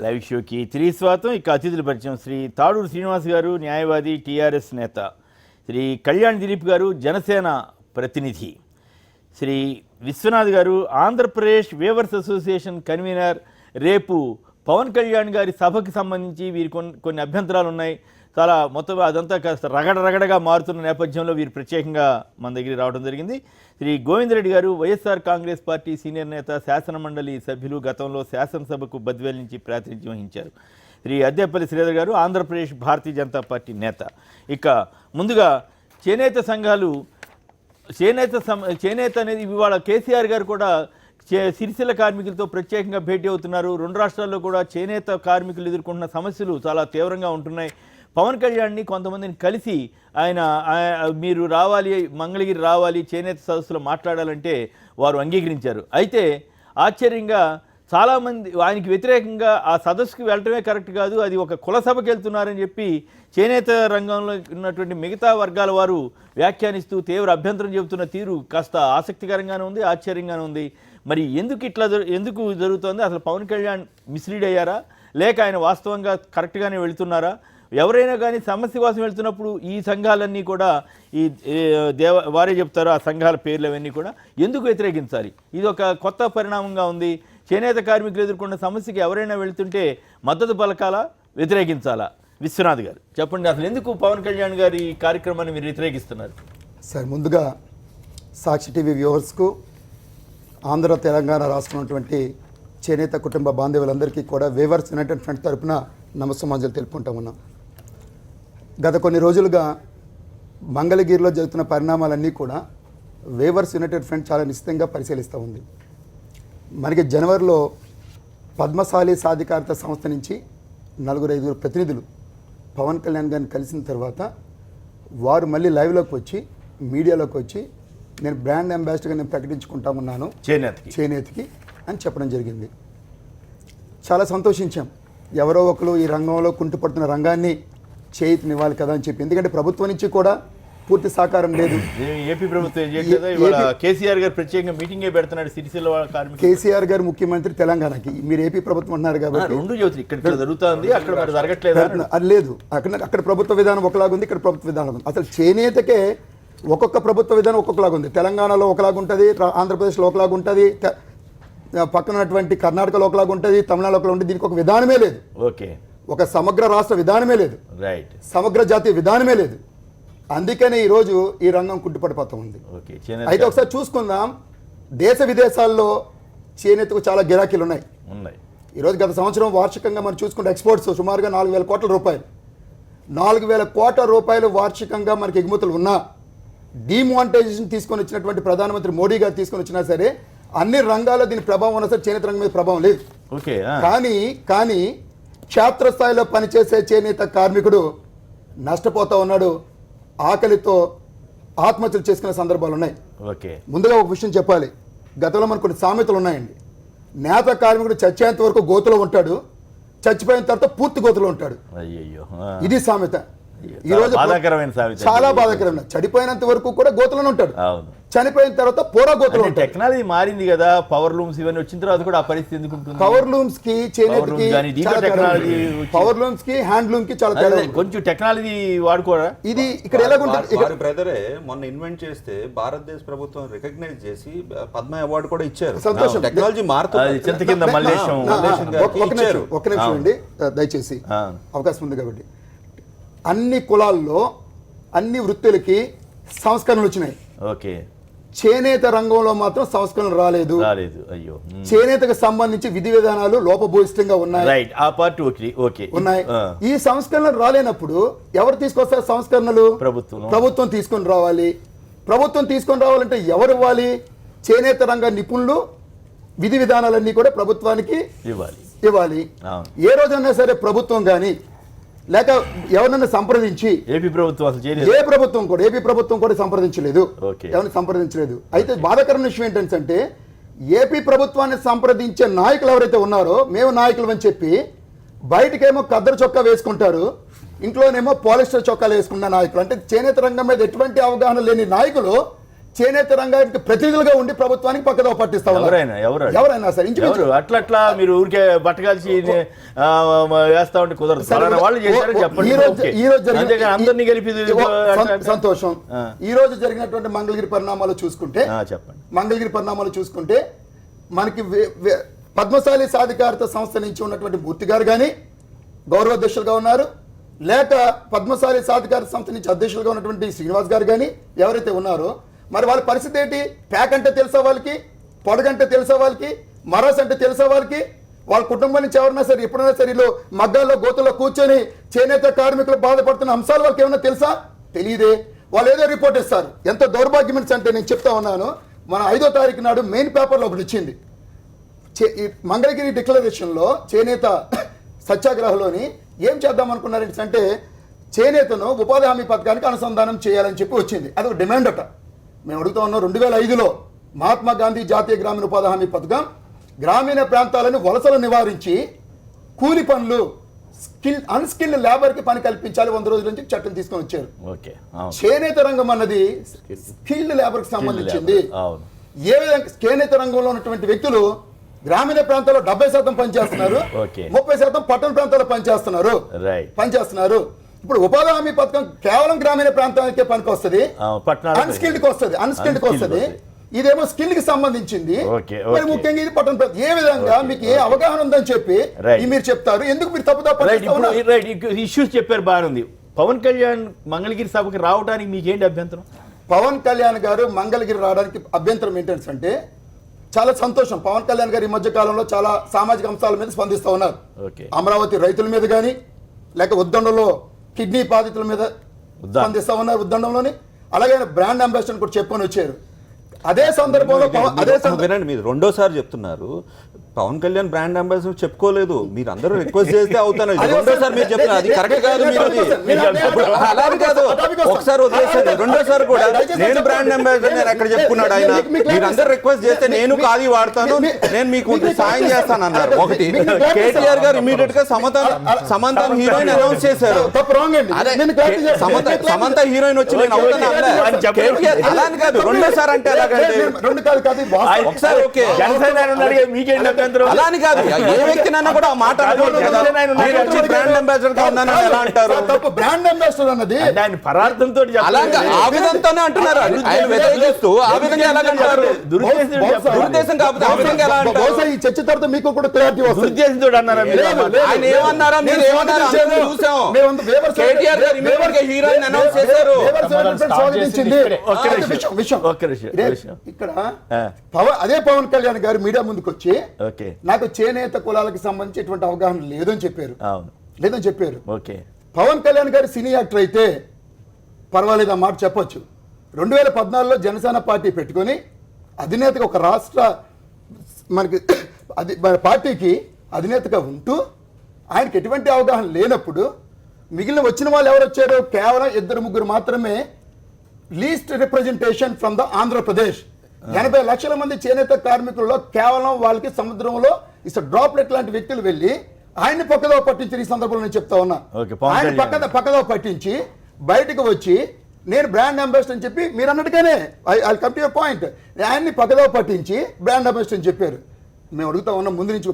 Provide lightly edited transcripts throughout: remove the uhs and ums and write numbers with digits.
Live షోకి తిరిగి స్వాగతం. ఇక అతిథుల పరిచయం శ్రీ తాడూరు శ్రీనివాస్ గారు, న్యాయవాది, టీఆర్ఎస్ నేత. శ్రీ కళ్యాణ్ దిలీప్ గారు, జనసేన ప్రతినిధి. శ్రీ విశ్వనాథ్ గారు, ఆంధ్రప్రదేశ్ వేవర్స్ అసోసియేషన్ కన్వీనర్. రేపు పవన్ కళ్యాణ్ గారి సభకి సంబంధించి వీరి కొన్ని అభ్యంతరాలు ఉన్నాయి. చాలా మొత్తం అదంతా కాస్త రగడగా మారుతున్న నేపథ్యంలో వీరు ప్రత్యేకంగా మన దగ్గరికి రావడం జరిగింది. శ్రీ గోవిందరెడ్డి గారు, వైఎస్ఆర్ కాంగ్రెస్ పార్టీ సీనియర్ నేత, శాసనమండలి సభ్యులు, గతంలో శాసనసభకు బద్వేల్ నుంచి ప్రాతినిధ్యం వహించారు. శ్రీ అద్దేపల్లి శ్రీధర్ గారు, ఆంధ్రప్రదేశ్ భారతీయ జనతా పార్టీ నేత. ఇక ముందుగా చేనేత సంఘాలు, చేనేత అనేది ఇవాళ కేసీఆర్ గారు కూడా సిరిసిల్ల కార్మికులతో ప్రత్యేకంగా భేటీ అవుతున్నారు. రెండు రాష్ట్రాల్లో కూడా చేనేత కార్మికులు ఎదుర్కొంటున్న సమస్యలు చాలా తీవ్రంగా ఉంటున్నాయి. పవన్ కళ్యాణ్ని కొంతమందిని కలిసి ఆయన మీరు రావాలి, మంగళగిరి రావాలి, చేనేత సదస్సులో మాట్లాడాలంటే వారు అంగీకరించారు. అయితే ఆశ్చర్యంగా చాలామంది ఆయనకి వ్యతిరేకంగా ఆ సదస్సుకి వెళ్ళటమే కరెక్ట్ కాదు, అది ఒక కుల సభకి వెళ్తున్నారని చెప్పి చేనేత రంగంలో ఉన్నటువంటి మిగతా వర్గాల వారు వ్యాఖ్యానిస్తూ తీవ్ర అభ్యంతరం చెబుతున్న తీరు కాస్త ఆసక్తికరంగానే ఉంది, ఆశ్చర్యంగానే ఉంది. మరి ఎందుకు జరుగుతోంది? అసలు పవన్ కళ్యాణ్ మిస్లీడ్ అయ్యారా, లేక ఆయన వాస్తవంగా కరెక్ట్గానే వెళుతున్నారా? ఎవరైనా కానీ సమస్య కోసం వెళ్తున్నప్పుడు ఈ సంఘాలన్నీ కూడా వారే చెప్తారు, ఆ సంఘాల పేర్లు అవన్నీ కూడా ఎందుకు వ్యతిరేకించాలి? ఇది ఒక కొత్త పరిణామంగా ఉంది. చేనేత కార్మికులు ఎదుర్కొన్న సమస్యకి ఎవరైనా వెళ్తుంటే మద్దతు పలకాలా, వ్యతిరేకించాలా? విశ్వనాథ్ గారు చెప్పండి, అసలు ఎందుకు పవన్ కళ్యాణ్ గారి ఈ కార్యక్రమాన్ని మీరు వ్యతిరేకిస్తున్నారు? సార్, ముందుగా సాక్షి టీవీ వ్యూవర్స్కు, ఆంధ్ర తెలంగాణ రాష్ట్రంటువంటి చేనేత కుటుంబ బాంధవులందరికీ కూడా వేవర్స్ యునైటెడ్ ఫ్రంట్ తరఫున నమస్సమాంజలు తెలుపుకుంటా ఉన్నాం. గత కొన్ని రోజులుగా మంగళగిరిలో జరుగుతున్న పరిణామాలన్నీ కూడా వేవర్స్ యునైటెడ్ ఫ్రంట్ చాలా నిశ్చితంగా పరిశీలిస్తూ ఉంది. మనకి జనవరిలో పద్మశాలి సాధికారత సంస్థ నుంచి 4-5 ప్రతినిధులు పవన్ కళ్యాణ్ గారిని కలిసిన తర్వాత వారు మళ్ళీ లైవ్లోకి వచ్చి, మీడియాలోకి వచ్చి, నేను బ్రాండ్ అంబాసిడర్గా నేను ప్రకటించుకుంటా ఉన్నాను చేనేతకి అని చెప్పడం జరిగింది. చాలా సంతోషించాం. ఎవరో ఒకరు ఈ రంగంలో కుంటుపడుతున్న రంగాన్ని చేయినివ్వాలి కదా అని చెప్పి. ఎందుకంటే ప్రభుత్వం నుంచి కూడా పూర్తి సహకారం లేదు. ఏపీ ప్రభుత్వం కేసీఆర్ గారు ప్రత్యేకంగా మీటింగే పెడుతున్నాడు సిరిసిల్ల కార్మికులు. కేసీఆర్ గారు ముఖ్యమంత్రి తెలంగాణకి, మీరు ఏపీ ప్రభుత్వం అన్నారు కాబట్టి రెండు జ్యోతి ఇక్కడ జరుగుతుంది, అక్కడ మరి జరగట్లేదు. అది లేదు, అక్కడ ప్రభుత్వ విధానం ఒకలాగుంది, ఇక్కడ ప్రభుత్వ విధానం ఉంది. అసలు చేనేతకే ఒక్కొక్క ప్రభుత్వ విధానం ఒక్కొక్కలాగా ఉంది. తెలంగాణలో ఒకలాగా ఉంటుంది, ఆంధ్రప్రదేశ్లో ఒకలాగా ఉంటుంది, పక్కనటువంటి కర్ణాటకలో ఒకలాగా ఉంటుంది, తమిళనాడులో ఒకలాగా ఉంటుంది. దీనికి ఒక విధానమే లేదు. ఓకే, ఒక సమగ్ర రాష్ట్ర విధానమే లేదు, రైట్, సమగ్ర జాతీయ విధానమే లేదు. అందుకనే ఈరోజు ఈ రంగం కుంటుపడిపోతూ ఉంది. అయితే ఒకసారి చూసుకుందాం, దేశ విదేశాల్లో చేనేతకు చాలా గిరాకీలు ఉన్నాయి. ఈరోజు గత సంవత్సరం వార్షికంగా మనం చూసుకుంటే ఎక్స్పోర్ట్స్ సుమారుగా 4,000 కోట్ల రూపాయలు, 4,000 కోట్ల రూపాయలు వార్షికంగా మనకి ఎగుమతులు ఉన్నా, డిమానిటైజేషన్ తీసుకొని వచ్చినటువంటి ప్రధానమంత్రి మోడీ గారు తీసుకొని వచ్చినా సరే అన్ని రంగాల్లో దీని ప్రభావం ఉన్నా సరే చేనేత రంగం మీద ప్రభావం లేదు. కానీ క్షేత్రస్థాయిలో పనిచేసే చేనేత కార్మికుడు నష్టపోతా ఉన్నాడు, ఆకలితో ఆత్మహత్యలు చేసుకునే సందర్భాలు ఉన్నాయి. ముందుగా ఒక విషయం చెప్పాలి, గతంలో మనకు కొన్ని సామెతలు ఉన్నాయండి. నేత కార్మికుడు చచ్చేంత వరకు గోతులో ఉంటాడు, చచ్చిపోయిన తర్వాత పూర్తి గోతులో ఉంటాడు. ఇది సామెత. ఈ రోజు చాలా బాధాకరమైన, చనిపోయినంత వరకు కూడా గోతులోనే ఉంటాడు, చనిపోయిన తర్వాత పోరా గోతులో. టెక్నాలజీ మారింది కదా, పవర్ లూమ్స్ ఇవన్నీ వచ్చిన తర్వాత కూడా ఆ పరిస్థితి ఎందుకు ఉంటుంది? పవర్ లూమ్స్ కి చేనేతకి, పవర్ లూమ్స్ కి హ్యాండ్ లూమ్ కి చాలా తేడా. కొంచెం టెక్నాలజీ వాడుకోరా. ఇది ఇక్కడ ఎలా ఉంటుంది? బ్రదరే మొన్న ఇన్వెంట్ చేస్తే భారతదేశ ప్రభుత్వం రికగ్నైజ్ చేసి పద్మ అవార్డు కూడా ఇచ్చారు. సంతోషం. టెక్నాలజీ మారుతుంది. ఒక నిమిషం అండి, దయచేసి అవకాశం ఉంది కాబట్టి. అన్ని కులాల్లో అన్ని వృత్తులకి సంస్కరణలు వచ్చినాయి. ఓకే, చేనేత రంగంలో మాత్రం సంస్కరణలు రాలేదు. అయ్యో, చేనేతకు సంబంధించి విధి విధానాలు లోపభూయిష్టంగా ఉన్నాయి. ఈ సంస్కరణలు రాలేనప్పుడు ఎవరు తీసుకొస్తారు సంస్కరణలు? ప్రభుత్వం తీసుకొని రావాలి. ప్రభుత్వం తీసుకొని రావాలంటే ఎవరు ఇవ్వాలి? చేనేత రంగ నిపుణులు విధి విధానాలన్నీ కూడా ప్రభుత్వానికి ఇవ్వాలి. ఏ రోజైనా సరే ప్రభుత్వం కానీ లేక ఎవరినైనా సంప్రదించి ఏపీ ప్రభుత్వం కూడా సంప్రదించలేదు, ఎవరిని సంప్రదించలేదు. అయితే బాధాకరమైన విషయం ఏంటంటే ఏపీ ప్రభుత్వాన్ని సంప్రదించే నాయకులు ఎవరైతే ఉన్నారో, మేము నాయకులు అని చెప్పి బయటకేమో ఖద్దరు చొక్కా వేసుకుంటారు, ఇంట్లోనేమో పాలిస్టర్ చొక్కాలు వేసుకున్న నాయకులు. అంటే చేనేత రంగం మీద ఎటువంటి అవగాహన లేని నాయకులు చేనేత రంగానికి ప్రతినిధులుగా ఉండి ప్రభుత్వానికి పక్కదో పట్టిస్తా ఉన్నారు. ఎవరైనా సరే అట్లా మీరు ఊరికే బట్టగాల్చి వేస్తా ఉంటే కుదరదు. వాళ్ళు చేశారని చెప్పండి, అందరినీ గెలిపి సంతోషం. ఈ రోజు జరిగినటువంటి మంగళగిరి పరిణామాలు చూసుకుంటే మనకి పద్మశాలి సాధికారత సంస్థ నుంచి ఉన్నటువంటి మూర్తి గారు కానీ గౌరవాధ్యక్షులుగా ఉన్నారు, లేక పద్మశాలి సాధికారత సంస్థ నుంచి అధ్యక్షులుగా ఉన్నటువంటి శ్రీనివాస్ గారు కానీ ఎవరైతే ఉన్నారో మరి వాళ్ళ పరిస్థితి ఏంటి? ప్యాక్ అంటే తెలుసా వాళ్ళకి, పొడగంటే తెలుసా వాళ్ళకి, మరాస్ అంటే తెలుసా వాళ్ళకి? వాళ్ళ కుటుంబం నుంచి ఎవరైనా సరే ఎప్పుడైనా సరే వీళ్ళు మగ్గాల్లో గోతుల్లో కూర్చొని చేనేత కార్మికులు బాధపడుతున్న అంశాలు వాళ్ళకి ఏమైనా తెలుసా? తెలియదే. వాళ్ళు ఏదో రిపోర్ట్ ఇస్తారు. ఎంత దౌర్భాగ్యం అంటే నేను చెప్తా ఉన్నాను, మన 5వ తారీఖు నాడు మెయిన్ పేపర్లో ఒకటి వచ్చింది. మంగళగిరి డిక్లరేషన్లో చేనేత సత్యాగ్రహంలోని ఏం చేద్దాం అనుకున్నారంటే అంటే చేనేతను ఉపాధి హామీ పథకానికి అనుసంధానం చేయాలని చెప్పి వచ్చింది. అది ఒక డిమాండ్ అట. మేము అడుగుతా ఉన్నాం, 2005లో మహాత్మా గాంధీ జాతీయ గ్రామీణ ఉపాధి హామీ పథకం గ్రామీణ ప్రాంతాలను వలసలు నివారించి కూలి పనులు అన్స్కిల్డ్ లేబర్ కి పని కల్పించాలి 100 రోజుల నుంచి చట్టం తీసుకొని వచ్చారు. చేనేత రంగం అన్నది స్కిల్డ్ లేబర్ కి సంబంధించింది. ఏ విధంగా చేనేత రంగంలో ఉన్నటువంటి వ్యక్తులు గ్రామీణ ప్రాంతాల్లో 70% పనిచేస్తున్నారు, 30% పట్టణ ప్రాంతాల్లో పనిచేస్తున్నారు. ఇప్పుడు ఉపాధి హామీ పథకం కేవలం గ్రామీణ ప్రాంతానికే పనికి వస్తుంది, అన్స్కిల్డ్ కి వస్తుంది. ఇదేమో స్కిల్ కి సంబంధించింది. మరి ముఖ్యంగా ఇది పట్టణ ప్రాంతం. ఏ విధంగా మీకు ఏ అవగాహన ఉందని చెప్పి మీరు చెప్తారు, ఎందుకు మీరు తప్పు ఇష్యూస్ చెప్పారు? బాగుంది. పవన్ కళ్యాణ్ మంగళగిరి సభకి రావడానికి మీకేంటి అభ్యంతరం? పవన్ కళ్యాణ్ గారు మంగళగిరి రావడానికి అభ్యంతరం ఏంటంటే చాలా సంతోషం. పవన్ కళ్యాణ్ గారు ఈ మధ్య కాలంలో చాలా సామాజిక అంశాల మీద స్పందిస్తూ ఉన్నారు. అమరావతి రైతుల మీద కానీ లేక ఉద్దండంలో కిడ్నీ బాధితుల మీద స్పందిస్తూ ఉన్నారు ఉద్దండంలోని. అలాగే బ్రాండ్ అంబాసిడర్ కూడా చెప్పుకొని వచ్చారు. అదే సందర్భంలో వినండి, మీరు రెండోసారి చెప్తున్నారు పవన్ కళ్యాణ్ బ్రాండ్ అంబాసిడర్ చెప్పుకోలేదు, మీరు అందరూ రిక్వెస్ట్ చేస్తే అవుతాను. రెండోసారి మీరు చెప్తున్నారు, అది కరెక్ట్ కాదు. మీరు అలాగే కాదు, ఒకసారి వదిలేసారు, రెండోసారి కూడా నేను బ్రాండ్ అంబాసిడర్ నేను ఎక్కడ చెప్పుకున్నాడు ఆయన? మీరు అందరూ రిక్వెస్ట్ చేస్తే నేను ఖాదీ వాడతాను, నేను మీకు సాయం చేస్తాను అన్నారు. ఒకటి కేటీఆర్ గారు ఇమీడియట్ గా సమంత హీరోయిన్ అనౌన్స్ చేశారు. సమంత హీరోయిన్ వచ్చి నేను అవుతాను కేటీఆర్. అలా అని కాదు, రెండోసారి అంటే ఒకసారి ఓకే అలా అని కాదు, ఏ వ్యక్తి నన్ను కూడా ఆ మాట బ్రాండ్ అంబాసిడర్ గా ఉన్నాను ఎలా అంటారు? బ్రాండ్ అంబాసిడర్ అన్నది పరార్థంతో అలాగా ఆ విధంగానే అంటున్నారు. ఆయన వ్యతిరేకిస్తూ ఆ విధంగా ఎలాగంటారు? దురుద్దేశం కాకపోతే ఆ విధంగా ఎలా అంటారు? ఈ చర్చ తర్వాత మీకు కూడా క్లారిటీ వస్తుంది. దురుద్దేశంతో అన్నారా? ఆయన ఏమన్నారా? మీరు ఏమన్నారా? చూసాం. కేటీఆర్ గారు ఇమీడియట్ గా హీరోయిన్ అనౌన్స్ చేశారు. ఇక్కడ అదే పవన్ కళ్యాణ్ గారు మీడియా ముందుకు వచ్చి నాకు చేనేత కులాలకు సంబంధించినటువంటి అవగాహన లేదని చెప్పారు. పవన్ కళ్యాణ్ గారు సినీ యాక్టర్ అయితే పర్వాలేదు, ఆ మాట చెప్పొచ్చు. 2014లో జనసేన పార్టీ పెట్టుకొని అధినేతగా ఒక రాష్ట్ర మనకి పార్టీకి అధినేతగా ఉంటూ ఆయనకి ఎటువంటి అవగాహన లేనప్పుడు మిగిలిన వచ్చిన వాళ్ళు ఎవరు వచ్చారు? కేవలం 2-3 మాత్రమే least representation from the Andhra Pradesh. 80 లక్షల మంది చేనేత కార్మికుల్లో కేవలం వాళ్ళకి సముద్రంలో డ్రాప్లెట్ లాంటి వ్యక్తులు వెళ్ళి ఆయన్ని పక్కదో పట్టించి ఈ సందర్భంలో నేను చెప్తా ఉన్నా. ఆయన పక్కదో పట్టించి బయటకు వచ్చి నేను బ్రాండ్ అంబాసిడర్ అని చెప్పి మీరు అన్నట్టుగానే I come to your point, ఆయన్ని పక్కదో పట్టించి బ్రాండ్ అంబాసిడర్ అని చెప్పారు. మేము అడుగుతా ఉన్నాం ముందు నుంచి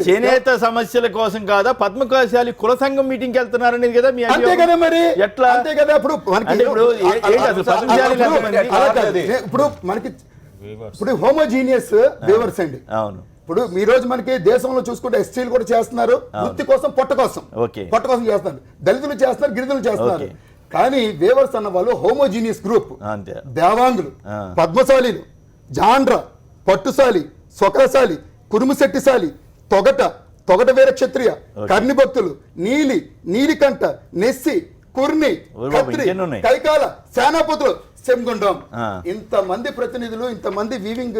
చేనేత సమస్యల కోసం కాదా పద్మశాలి కుల సంఘం మీటింగ్ వెళ్తున్నారనేది కదా మీ అంతే కదా మరి ఎట్లా అంతే కదా. ఇప్పుడు మనకి హోమోజీనియస్ వేవర్స్ అండి. అవును, ఇప్పుడు ఈ రోజు మనకి దేశంలో చూసుకుంటే ఎస్టీలు కూడా చేస్తున్నారు, వృత్తి కోసం పొట్ట కోసం చేస్తున్నారు, దళితులు చేస్తున్నారు, గిరిజనులు చేస్తున్నారు. కానీ వేవర్స్ అన్న వాళ్ళు హోమోజీనియస్ గ్రూప్. దేవాంగులు, పద్మశాలీలు, జాండ్ర, పట్టుశాలి, స్వకరశాలి, కురుముశెట్టిశాలి, తొగట వీర క్షత్రియ, కర్ణిభక్తులు, నీలికంఠ, నెస్సి, కుర్ని, ఖత్రి, కైకాల, సేనాపతులు, సెమ్గుండం, ఇంతమంది ప్రతినిధులు, ఇంతమంది వీవింగ్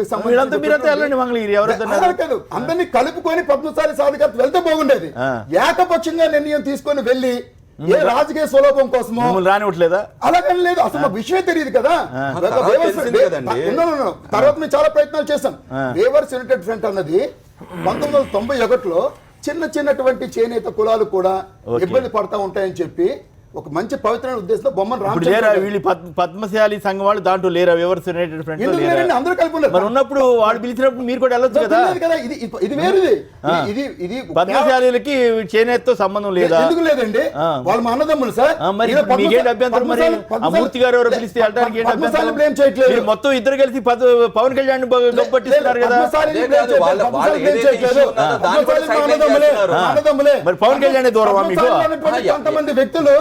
అందరినీ కలుపుకొని పద్మశాలి సాధికారత వెళ్తే బాగుండేది. ఏకపక్షంగా నిర్ణయం తీసుకొని వెళ్ళి ఏ రాజకీయ స్వలోభం కోసమో రానివ్వట్లేదా? అలాగని లేదు, అసలు విషయం తెలియదు కదా. తర్వాత మేము చాలా ప్రయత్నాలు చేశాం. వేవర్స్ యునైటెడ్ ఫ్రంట్ అన్నది 1991లో చిన్నటువంటి చేనేత కులాలు కూడా ఇబ్బంది పడతా ఉంటాయని చెప్పి ఒక మంచి పవిత్రమైన ఉద్దేశంతో బొమ్మను ఇప్పుడు లేరా రామచంద్ర వీళ్ళు పద్మశాలి సంఘం వాళ్ళు దాంట్లో లేరా వివర్స్ యునైటెడ్ ఫ్రంట్ లో ఎందుకు లేరా? లేరండి? అందరూ కలిపి ఉన్నారు. మరి ఉన్నప్పుడు వాళ్ళు పిలిచినప్పుడు మీరు కూడా వెళ్ళొచ్చు కదా. లేదు కదా, ఇది వేరుది. ఇది పద్మశాలీలకి చేనేతతో సంబంధం లేదా? ఎందుకు లేదండి? ఆ. వాళ్ళు మా అన్నదమ్ములు సార్. మరి ఈయన పద్మశాలి- మీకేంటి అభ్యంతరం? మరి ఆ మూర్తి గారు ఎవరో పిలిస్తే వెళ్ళడానికి ఏంటి పద్మశాలి అభ్యంతరం? బ్లేమ్ చేయట్లేదు. మీరు మొత్తం ఇద్దరు కలిసి పవన్ కళ్యాణ్ గొప్పట్టిస్తున్నారు కదా. పద్మశాలిని అదే బ్లేమ్ కాదు, చేయట్లేదు. వాళ్ళ పద్మశాలిని బ్లేమ్ ఏదైతే చేయట్లేదు. issue ఉన్నదో దాన్ని కూడా పద్మశాలి sideline అన్నదమ్ములే, చేస్తున్నారు. అన్నదమ్ములే. మరి పవన్ కళ్యాణ్ దూరమా మీకు? పద్మశాలి అన్నటువంటి కొంతమంది వ్యక్తులు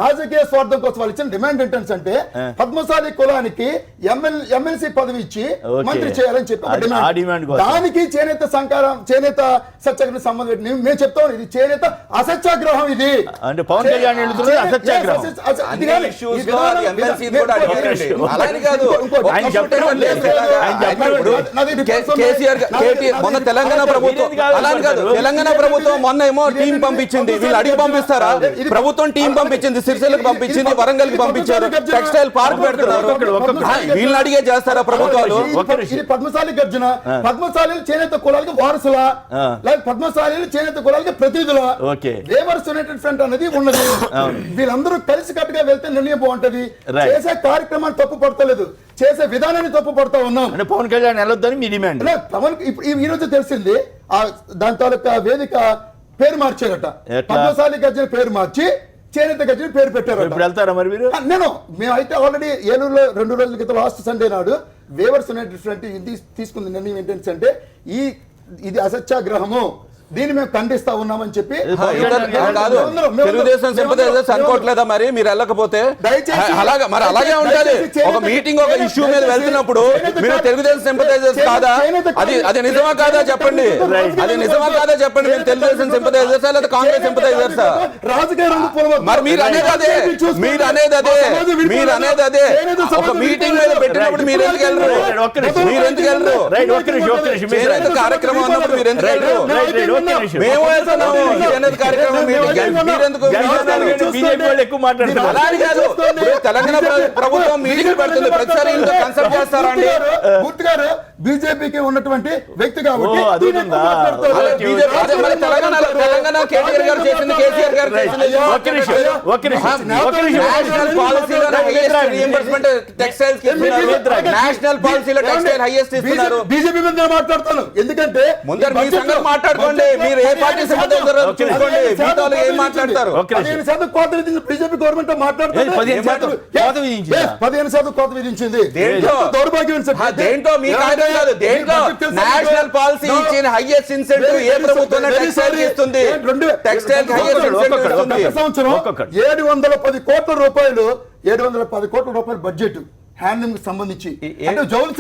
రాజకీయ స్వార్థం కోసం వాళ్ళు ఇచ్చిన డిమాండ్ ఏంటంటే పద్మశాలి కులానికి ఎమ్మెల్సీ పదవి ఇచ్చి ఓకే. మంత్రి చేయాలని చెప్పి ఒక ఆ డిమాండ్ డిమాండ్. కోసం. దానికి చేనేత సత్యాగ్రహం సంబంధం ఏంటి? మేము చెప్తాం, ఇది చేనేత అసత్యాగ్రహం. ఇది అంటే పవన్ కళ్యాణ్ వెళ్తున్నది అసత్యాగ్రహం. అన్ని issues లో అది MLC కూడా అడిగారండి. అలానే కాదు, ఆయన చెప్పడం లేదు. ఆయన చెప్పడం కేసీఆర్ మొన్న తెలంగాణ ప్రభుత్వం అలానే కాదు, తెలంగాణ ప్రభుత్వం మొన్న ఏమో టీం పంపించింది. వీళ్ళు అడిగి పంపిస్తారా? ప్రభుత్వం టీం పంపించింది, సిరిసిల్లకు పంపించింది, వరంగల్ కి పంపించారు, టెక్స్టైల్ పార్క్ పెడుతున్నారు. వీళ్ళని అడిగే చేస్తారా ప్రభుత్వాలు? ఇది పద్మశాలి గర్జన. పద్మశాలి చేనేత కులాలకి వారసులా, లేక పద్మశాలి చేనేత కులాలకి ప్రతినిధులా? ఓకే. లేబర్స్ యునైటెడ్ ఫ్రంట్ అనేది ఉన్నది. వీళ్ళందరూ కలిసి కట్టుగా వెళ్తే నిర్ణయం బాగుంటది. Right. చేసే కార్యక్రమాన్ని తప్పు పడతలేదు, చేసే విధానాన్ని తప్పు పడతా ఉన్నాం. అంటే పవన్ కళ్యాణ్ వెళ్ళొద్దని మీ డిమాండ్. అలా పవన్ ఇప్పుడు ఈ రోజు తెలిసింది, దాని తాలూకా వేదిక పేరు మార్చారట. ఎట్లా? పద్మశాలి గర్జన పేరు మార్చి చేనేత గర్జన పేరు పెట్టారు. ఇప్పుడు వెళ్తారా మరి మీరు? మేమైతే ఆల్రెడీ ఏలూరులో 2 రోజుల క్రితం లాస్ట్ సండే నాడు వేవర్స్ యునైటెడ్ ఫ్రంట్ తీసుకున్న నిర్ణయం ఏంటంటే ఇది అసత్యాగ్రహము, దీన్ని మేము ఖండిస్తా ఉన్నామని చెప్పి కాదు, తెలుగుదేశం సింపథైజర్స్ అనుకోవట్లేదా మరి మీరు వెళ్ళకపోతే? అలాగే మరి అలాగే ఉంటది. ఒక మీటింగ్ ఒక ఇష్యూ మీద వెళ్తున్నప్పుడు మీరు తెలుగుదేశం సింపథైజర్స్ కాదా? అది నిజమా కాదా చెప్పండి. అది నిజమా కాదా చెప్పండి. మీరు తెలుగుదేశం సింపథైజర్సా లేదా కాంగ్రెస్ సింపథైజర్సా? మరి మీరు అనేది అదే, మీరు అనేది అదే, మీరు అనేది అదే. ఒక మీటింగ్ మీద పెట్టినప్పుడు మీరు ఎందుకు వెళ్ళరు? మీరు ఎందుకు వెళ్ళరు? చేనేత కార్యక్రమం అన్నప్పుడు మీరు ఎందుకు వెళ్ళరు? మేము వెళ్తున్నాము చేనేత కార్యక్రమం. మీరెందుకు? ఎక్కువ మాట్లాడుతున్నారు. అలానే కాదు, ఇప్పుడు తెలంగాణ ప్రభుత్వం మీటింగ్ పెడుతుంది, ప్రతిసారి కన్సల్ట్ చేస్తారా అండి? బీజేపీకి ఉన్నటువంటి వ్యక్తి కాబట్టి ఓ, అది ఉందా? అదే బీజేపీ, అదే మరి తెలంగాణ కేటీఆర్ గారు చేసింది, కేసీఆర్ గారు చేసింది. నేషనల్ పాలసీలో హైయెస్ట్ రీయింబర్స్మెంట్ టెక్స్టైల్స్ కి ఇస్తున్నారు. నేషనల్ పాలసీలో టెక్స్టైల్ హైయెస్ట్ ఇస్తున్నారు. బీజేపీ మీద మాట్లాడతాను, ఎందుకంటే ముందర మీ సంగతి మాట్లాడుకోండి. మీరు ఏ పార్టీ సింపథైజర్ చూసుకోండి, మీతో ఏం మాట్లాడతారు? 15% కోత విధించి బీజేపీ గవర్నమెంట్ మాట్లాడుతుంది. 15% కోత విధించింది. దేంట్లో? దౌర్భాగ్యం సార్. దేంట్లో మీకు ఆదాయం కాదు, దేంట్లో నేషనల్ పాలసీ ఇచ్చిన హైయెస్ట్ ఇన్సెంటివ్ ఏ ప్రభుత్వం టెక్స్టైల్ ఇస్తుంది? టెక్స్టైల్ హైయెస్ట్ ఇన్సెంటివ్ ఇస్తుంది. సంవత్సరం 710 కోట్ల రూపాయలు 710 కోట్ల రూపాయల బడ్జెట్ హ్యాండ్లూమ్ కి సంబంధించి. అంటే జౌళి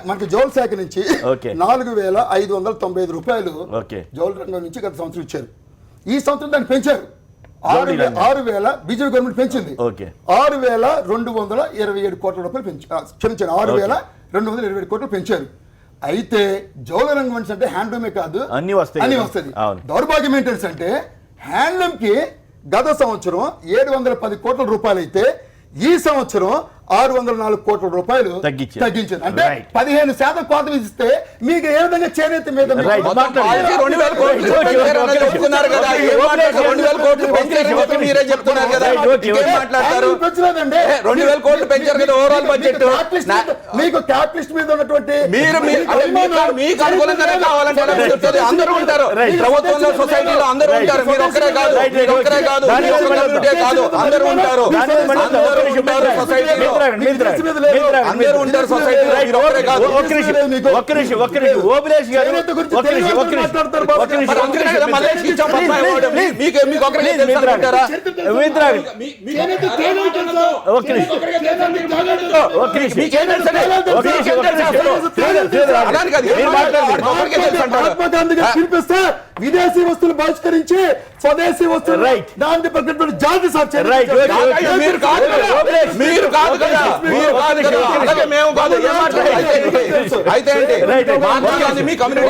మనకి జౌళి శాఖ నుంచి 4,595 రూపాయలు జౌళి రంగం నుంచి గత సంవత్సరం ఇచ్చారు. ఈ సంవత్సరం దాన్ని పెంచారు. 6,000 బీజేపీ గవర్నమెంట్ పెంచింది. 6,227 కోట్ల రూపాయలు క్షమించారు, 6,227 కోట్లు పెంచారు. అయితే జౌళి రంగం అంటే హ్యాండ్లూమే కాదు, అన్ని వస్తుంది. దౌర్భాగ్యం ఏంటంటే హ్యాండ్లూమ్ కి గత సంవత్సరం 710 కోట్ల రూపాయలు అయితే ఈ సంవత్సరం 604 కోట్ల రూపాయలు తగ్గించారు. అంటే 15% కోత విధిస్తే మీకు ఏ విధంగా చేనేత మీద మీరే చెప్తున్నారు కదా, పెంచలేదండి. 2,000 కోట్లు పెంచారు కదా ఓవరాల్ బడ్జెట్. మీకు క్యాపిటలిస్ట్ మీద ఉన్నటువంటి మీకు అనుకూలంగానే కావాలంటే అందరూ ఉంటారు ప్రభుత్వంలో, సొసైటీలో అందరూ ఉంటారు. మీరు ఒక్కరే కాదు, ఒక్కరే కాదు, అందరూ ఉంటారు. సొసైటీలో అందరూ ఉంటారు. సొసైటీలో మీరు ఒక్కరే కాదు. ఓబులేష్ గారు పిలిపిస్తే విదేశీ వస్తువులు బహిష్కరించి స్వదేశీ వస్తువులు దాని ప్రకటన జాతి మీరు కాదు కదా, మీరు కాదు కదా, మీరు కాదు కదా, అలాగే మేము కాదు. అయితే మీ కమ్యూనిటీ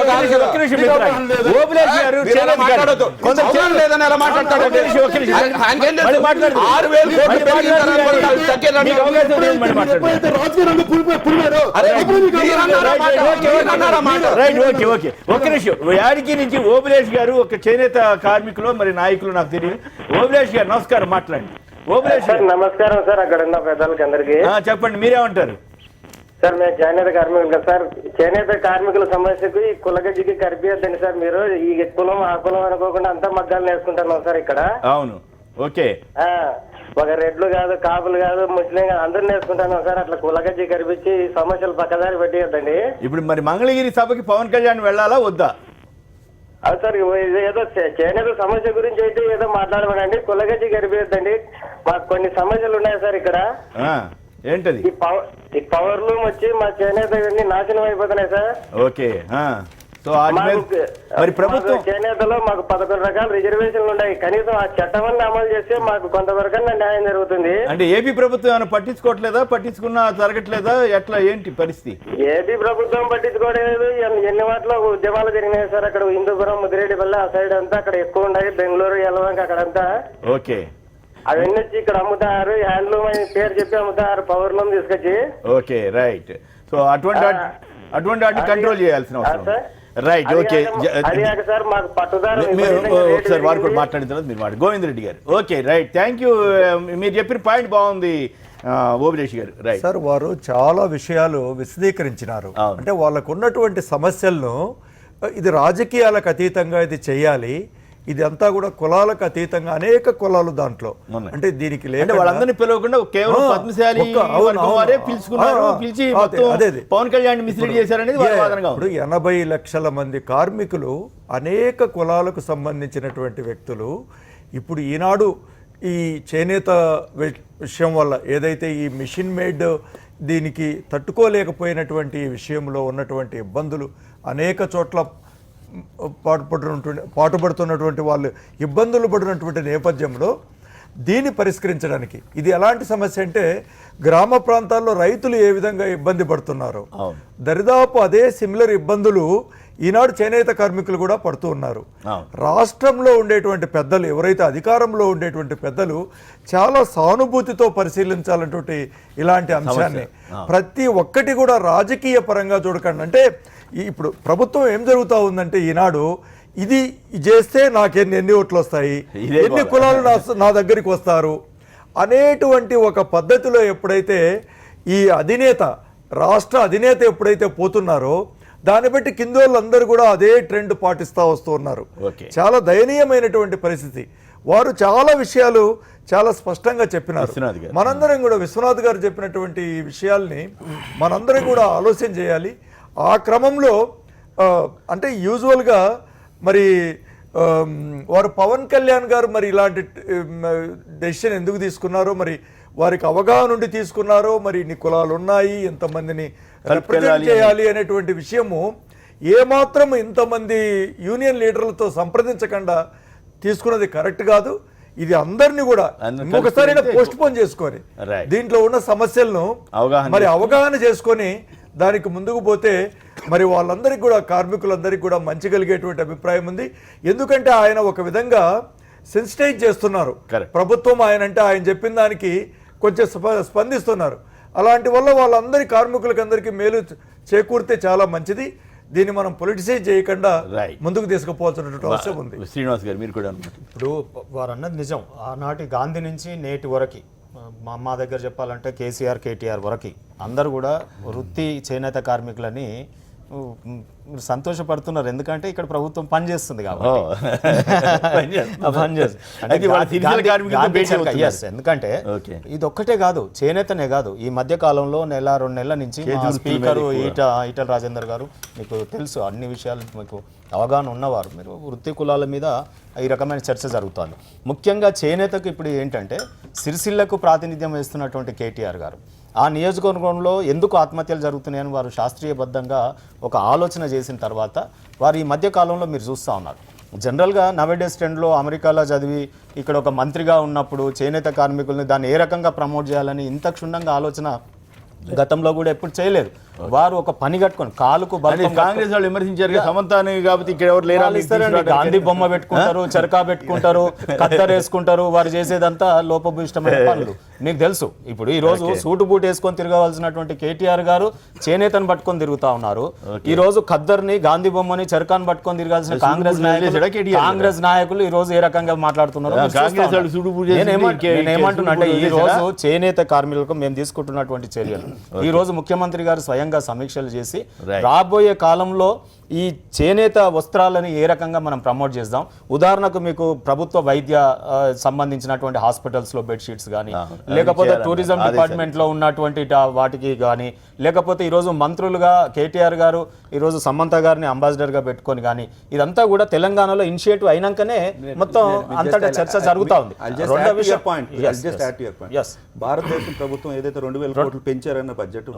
మాట్లాడద్దు, కొంచెం లేదని ఎలా మాట్లాడతాడు? 6,000 కోట్లు పెరిగిన రాజకీయ రంగం పులిపోయారు. రైట్, ఓకే ఓకే, ఒక్క నిమిషం. యాడికి నుంచి ఓబులేష్ గారు ఒక చేనేత కార్మికులు మరి నాయకులు నాకు తెలియదు. ఓబులేష్ గారు నమస్కారం, మాట్లాడండి. ఓబులేష్ గారు నమస్కారం సార్. అక్కడ ఉన్న పెద్దలకి అందరికి చెప్పండి, మీరేమంటారు? సార్ మేము చేనేత కార్మికులు కదా సార్. చేనేత కార్మికుల సమస్యకు ఈ కులగజ్జికి కరిపియద్దండి సార్. మీరు ఈ కులం ఆ కులం అనుకోకుండా అంతా మగ్గాలు నేర్చుకుంటున్నాం సార్ ఇక్కడ. అవును, ఓకే. ఒక రెడ్లు కాదు, కాపులు కాదు, ముస్లిం కాదు, అందరూ నేర్చుకుంటున్నాం సార్. అట్లా కులగజ్జి కరిపించి సమస్యలు పక్కదారి పెట్టియద్దండి. ఇప్పుడు మరి మంగళగిరి సభకి పవన్ కళ్యాణ్ వెళ్ళాలా వద్దా? అది సార్ ఏదో చేనేత సమస్య గురించి అయితే ఏదో మాట్లాడమనండి. కులగజ్జి కరిపియద్దండి. మాకు కొన్ని సమస్యలు ఉన్నాయి సార్ ఇక్కడ. ఏంటది? ఈ పవర్ లూమ్ వచ్చి మా చేనేత నాశనం అయిపోతున్నాయి సార్. ఓకే. సో మరి ప్రభుత్వం చేనేతలో మాకు 11 రకాల రిజర్వేషన్లు ఉన్నాయి. కనీసం ఆ చట్టం అమలు చేస్తే మాకు కొంతవరకు న్యాయం జరుగుతుంది. అంటే ఏపీ ప్రభుత్వం ఏమైనా పట్టించుకోవట్లేదా? పట్టించుకున్నా జరగట్లేదా? ఎట్లా ఏంటి పరిస్థితి? ఏపీ ప్రభుత్వం పట్టించుకోవలేదు. ఎన్ని వాటిలో ఉద్యమాలు జరిగినాయి సార్. అక్కడ హిందూపురం, ముదిరేడిపల్లి ఆ సైడ్ అంతా అక్కడ ఎక్కువ ఉన్నాయి. బెంగళూరు, యలవంక అక్కడంతా. ఓకే. అవన్నీ వచ్చి ఇక్కడ అమ్ముతారు. హ్యాండ్లూమ్ అని పేరు చెప్పి అమ్ముతారు, పవర్ లూమ్ తీసుకొచ్చి. Okay, right. సో అటువంటి వాటిని కంట్రోల్ చేయాల్సిన అవసరం. Right, okay. ఒకసారి వారు కూడా మాట్లాడిన తర్వాత మీరు మాట గోవింద్ రెడ్డి గారు. Okay, right, thank you. మీరు చెప్పిన పాయింట్ బాగుంది ఓబులేష్ గారు. రైట్ సార్, వారు చాలా విషయాలు విశదీకరించినారు. అంటే వాళ్ళకు ఉన్నటువంటి సమస్యలను ఇది రాజకీయాలకు అతీతంగా ఇది చేయాలి, ఇది అంతా కూడా కులాలకు అతీతంగా, అనేక కులాలు దాంట్లో. అంటే దీనికి వాళ్ళందరినీ పిలవకుండా కేవలం పద్మశాలి పిలుచుకున్నారు, పిలిచి పవన్ కళ్యాణ్ మిస్లీడ్ చేశారనేది వాదనగా. ఇప్పుడు 80 లక్షల మంది కార్మికులు, అనేక కులాలకు సంబంధించినటువంటి వ్యక్తులు ఇప్పుడు ఈనాడు ఈ చేనేత విషయం వల్ల ఏదైతే ఈ మిషన్ మేడ్ దీనికి తట్టుకోలేకపోయినటువంటి విషయంలో ఉన్నటువంటి ఇబ్బందులు, అనేక చోట్ల పాటుపడుతున్నటువంటి వాళ్ళు ఇబ్బందులు పడినటువంటి నేపథ్యంలో దీన్ని పరిష్కరించడానికి, ఇది ఎలాంటి సమస్య అంటే గ్రామ ప్రాంతాల్లో రైతులు ఏ విధంగా ఇబ్బంది పడుతున్నారో దరిదాపు అదే సిమిలర్ ఇబ్బందులు ఈనాడు చేనేత కార్మికులు కూడా పడుతూ ఉన్నారు. రాష్ట్రంలో ఉండేటువంటి పెద్దలు, ఎవరైతే అధికారంలో ఉండేటువంటి పెద్దలు చాలా సానుభూతితో పరిశీలించాలన్నటువంటి ఇలాంటి అంశాన్ని ప్రతి ఒక్కటి కూడా రాజకీయ పరంగా చూడకండి. అంటే ఇప్పుడు ప్రభుత్వం ఏం జరుగుతూ ఉందంటే ఈనాడు ఇది చేస్తే నాకు ఎన్ని ఓట్లు వస్తాయి, ఎన్ని కులాలు నా దగ్గరికి వస్తారు అనేటువంటి ఒక పద్ధతిలో ఎప్పుడైతే ఈ అధినేత, రాష్ట్ర అధినేత ఎప్పుడైతే పోతున్నారో దాన్ని బట్టి కింద వాళ్ళందరూ కూడా అదే ట్రెండ్ పాటిస్తూ వస్తూ ఉన్నారు. చాలా దయనీయమైనటువంటి పరిస్థితి. వారు చాలా విషయాలు చాలా స్పష్టంగా చెప్పినారు. మనందరం కూడా విశ్వనాథ్ గారు చెప్పినటువంటి ఈ విషయాల్ని మనందరం కూడా ఆలోచన చేయాలి. ఆ క్రమంలో అంటే యూజువల్గా మరి వారు పవన్ కళ్యాణ్ గారు మరి ఇలాంటి డెసిషన్ ఎందుకు తీసుకున్నారో, మరి వారికి అవగాహన నుండి తీసుకున్నారో, మరి ఇన్ని కులాలు ఉన్నాయి, ఎంతమందిని రిప్రజెంట్ చేయాలి అనేటువంటి విషయము ఏమాత్రం ఇంతమంది యూనియన్ లీడర్లతో సంప్రదించకుండా తీసుకున్నది కరెక్ట్ కాదు. ఇది అందరినీ కూడా ఇంకొకసారి పోస్ట్ పోన్ చేసుకొని దీంట్లో ఉన్న సమస్యలను మరి అవగాహన చేసుకొని దానికి ముందుకు పోతే మరి వాళ్ళందరికీ కూడా, కార్మికులందరికీ కూడా మంచి కలిగేటువంటి అభిప్రాయం ఉంది. ఎందుకంటే ఆయన ఒక విధంగా సెన్సిటైజ్ చేస్తున్నారు ప్రభుత్వం. ఆయన చెప్పిన దానికి కొంచెం స్పందిస్తున్నారు. అలాంటి వల్ల వాళ్ళందరి కార్మికులకి అందరికీ మేలు చేకూరితే చాలా మంచిది. దీన్ని మనం పొలిటిసైజ్ చేయకుండా ముందుకు తీసుకుపోవాల్సినటువంటి అవసరం ఉంది. శ్రీనివాస్ గారు, మీరు కూడా ఇప్పుడు వారు అన్నది నిజం. ఆనాటి గాంధీ నుంచి నేటి వరకు మా దగ్గర చెప్పాలంటే కేసీఆర్, కేటీఆర్ వరకు అందరూ కూడా వృత్తి చేనేత కార్మికులని సంతోషపడుతున్నారు. ఎందుకంటే ఇక్కడ ప్రభుత్వం పనిచేస్తుంది కాబట్టి. ఎందుకంటే ఇది ఒక్కటే కాదు, చేనేతనే కాదు, ఈ మధ్య కాలంలో 1-2 నెలల నుంచి స్పీకరు ఈటల రాజేందర్ గారు, మీకు తెలుసు అన్ని విషయాలు మీకు అవగాహన ఉన్నవారు, మీరు వృత్తి కులాల మీద ఈ రకమైన చర్చ జరుగుతుంది. ముఖ్యంగా చేనేతకు ఇప్పుడు ఏంటంటే సిరిసిల్లకు ప్రాతినిధ్యం వహిస్తున్నటువంటి కేటీఆర్ గారు ఆ నియోజకవర్గంలో ఎందుకు ఆత్మహత్యలు జరుగుతున్నాయని వారు శాస్త్రీయబద్ధంగా ఒక ఆలోచన చేసిన తర్వాత వారు ఈ మధ్య కాలంలో మీరు చూస్తూ ఉన్నారు. జనరల్గా నవేడేస్ ట్రెండ్లో అమెరికాలో చదివి ఇక్కడ ఒక మంత్రిగా ఉన్నప్పుడు చేనేత కార్మికుల్ని దాన్ని ఏ రకంగా ప్రమోట్ చేయాలని ఇంత క్షుణ్ణంగా ఆలోచన గతంలో కూడా ఎప్పుడు చేయలేదు. వారు ఒక పని కట్టుకొని కాలుకు బల్బం కాంగ్రెస్ వాళ్ళు విమర్శించారు సమంతాన్ని కాబట్టి ఇక్కడ ఎవరు లేరా వాళ్ళు ఇస్తారండి. గాంధీ బొమ్మ పెట్టుకుంటారు, చరకా పెట్టుకుంటారు, కత్తెర వేసుకుంటారు. వారు చేసేదంతా లోపభూయిష్టమైన పనులు. మీకు తెలుసు ఇప్పుడు ఈ రోజు సూటు బూట్ వేసుకొని తిరగవలసినటువంటి కేటీఆర్ గారు చేనేతను పట్టుకొని తిరుగుతా ఉన్నారు. ఈ రోజు ఖద్దర్ని, గాంధీ బొమ్మని, చరకాన్ని పట్టుకొని తిరగాల్సిన కాంగ్రెస్ నాయకులు ఈ రోజు ఏ రకంగా మాట్లాడుతున్నారు నేనేమంటున్నా అంటే ఈ రోజు చేనేత కార్మికులకు మేము తీసుకుంటున్నటువంటి చర్యలు ఈ రోజు ముఖ్యమంత్రి గారు స్వయంగా సమీక్షలు చేసి రాబోయే కాలంలో ఈ చేనేత వస్త్రాలని ఏ రకంగా మనం ప్రమోట్ చేద్దాం. ఉదాహరణకు మీకు ప్రభుత్వ వైద్య సంబంధించినటువంటి హాస్పిటల్స్లో బెడ్షీట్స్ కానీ, లేకపోతే టూరిజం డిపార్ట్మెంట్లో ఉన్నటువంటి వాటికి కానీ, లేకపోతే ఈరోజు మంత్రులుగా కేటీఆర్ గారు ఈరోజు సమంత గారిని అంబాసిడర్గా పెట్టుకొని కానీ, ఇదంతా కూడా తెలంగాణలో ఇనిషియేటివ్ అయినాకనే మొత్తం అంతటా చర్చ జరుగుతూ ఉంది. భారతదేశం ప్రభుత్వం ఏదైతే 2000 కోట్లు పెంచారన్న budget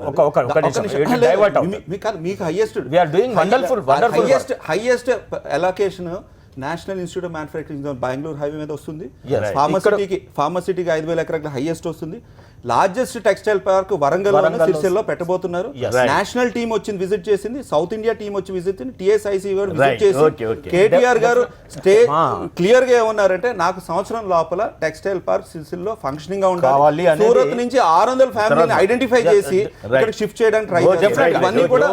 highest allocation National Institute of Manufacturing Bengaluru highway మీద వస్తుంది. ఫార్మసిటీకి 5000 ఎకరాల హైయెస్ట్ వస్తుంది. లార్జెస్ట్ టెక్స్టైల్ పార్క్ వరంగల్ సిరిసిల్లలో పెట్టబోతున్నారు. నేషనల్ టీం వచ్చింది, విజిట్ చేసింది. సౌత్ ఇండియా టీం వచ్చి విజిట్ టిఎస్ఐసి విజిట్ చేసి కేటీఆర్ గారు క్లియర్ గా ఏమన్నారంటే నాకు సంవత్సరం లోపల టెక్స్టైల్ పార్క్ సిరిసిల్లో ఫంక్షనింగ్ గా ఉండాలి. సూరత్ నుంచి 600 ఫ్యామిలీని ఐడెంటిఫై చేసి ఇక్కడ షిఫ్ట్ చేయడానికి ట్రై చేస్తారు. ఇవన్నీ కూడా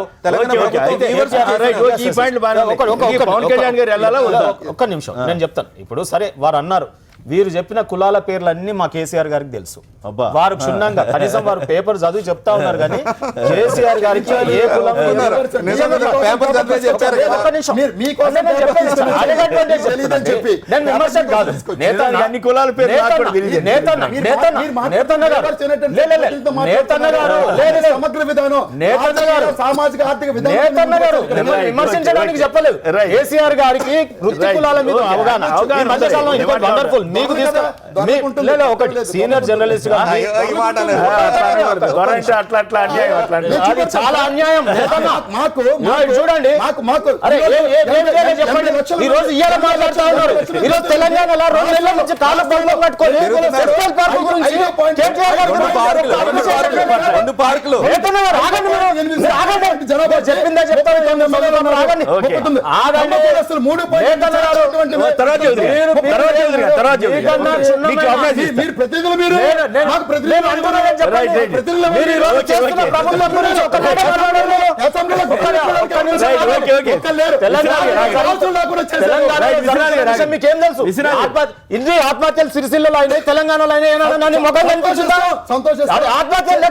ఒక్క నిమిషం నేను చెప్తాను. ఇప్పుడు సరే వారు అన్నారు, వీరు చెప్పిన కులాల పేర్లన్నీ మా కేసీఆర్ గారికి తెలుసు. వారు క్షుణ్ణంగా కనీసం వారు పేపర్ చదివి చెప్తా ఉన్నారు. కానీ కేసీఆర్ గారికి ఏ కులం సామాజిక ఆర్థిక విమర్శించడానికి చెప్పలేదు. కేసీఆర్ గారికి వృత్తి కులాల మీద అవగాహన. వండర్ఫుల్. మీకు ఒకటి సీనియర్ జర్నలిస్ట్ గా చాలా అన్యాయం చూడండి. ఈ రోజు ఇవాళ మాట్లాడుతూ ఉన్నారు. ఈ రోజు తెలంగాణలో 2 నెలల నుంచి కాళ్ళ పనులు పట్టుకొని చెప్పిందా చెప్తారు. మీకేం తెలుసు ఇన్ని ఆత్మహత్యలు సిరిసిల్లలో అయినాయి, తెలంగాణలో అయినాయి. ముఖం కనిపించిందా? ఆత్మహత్యలు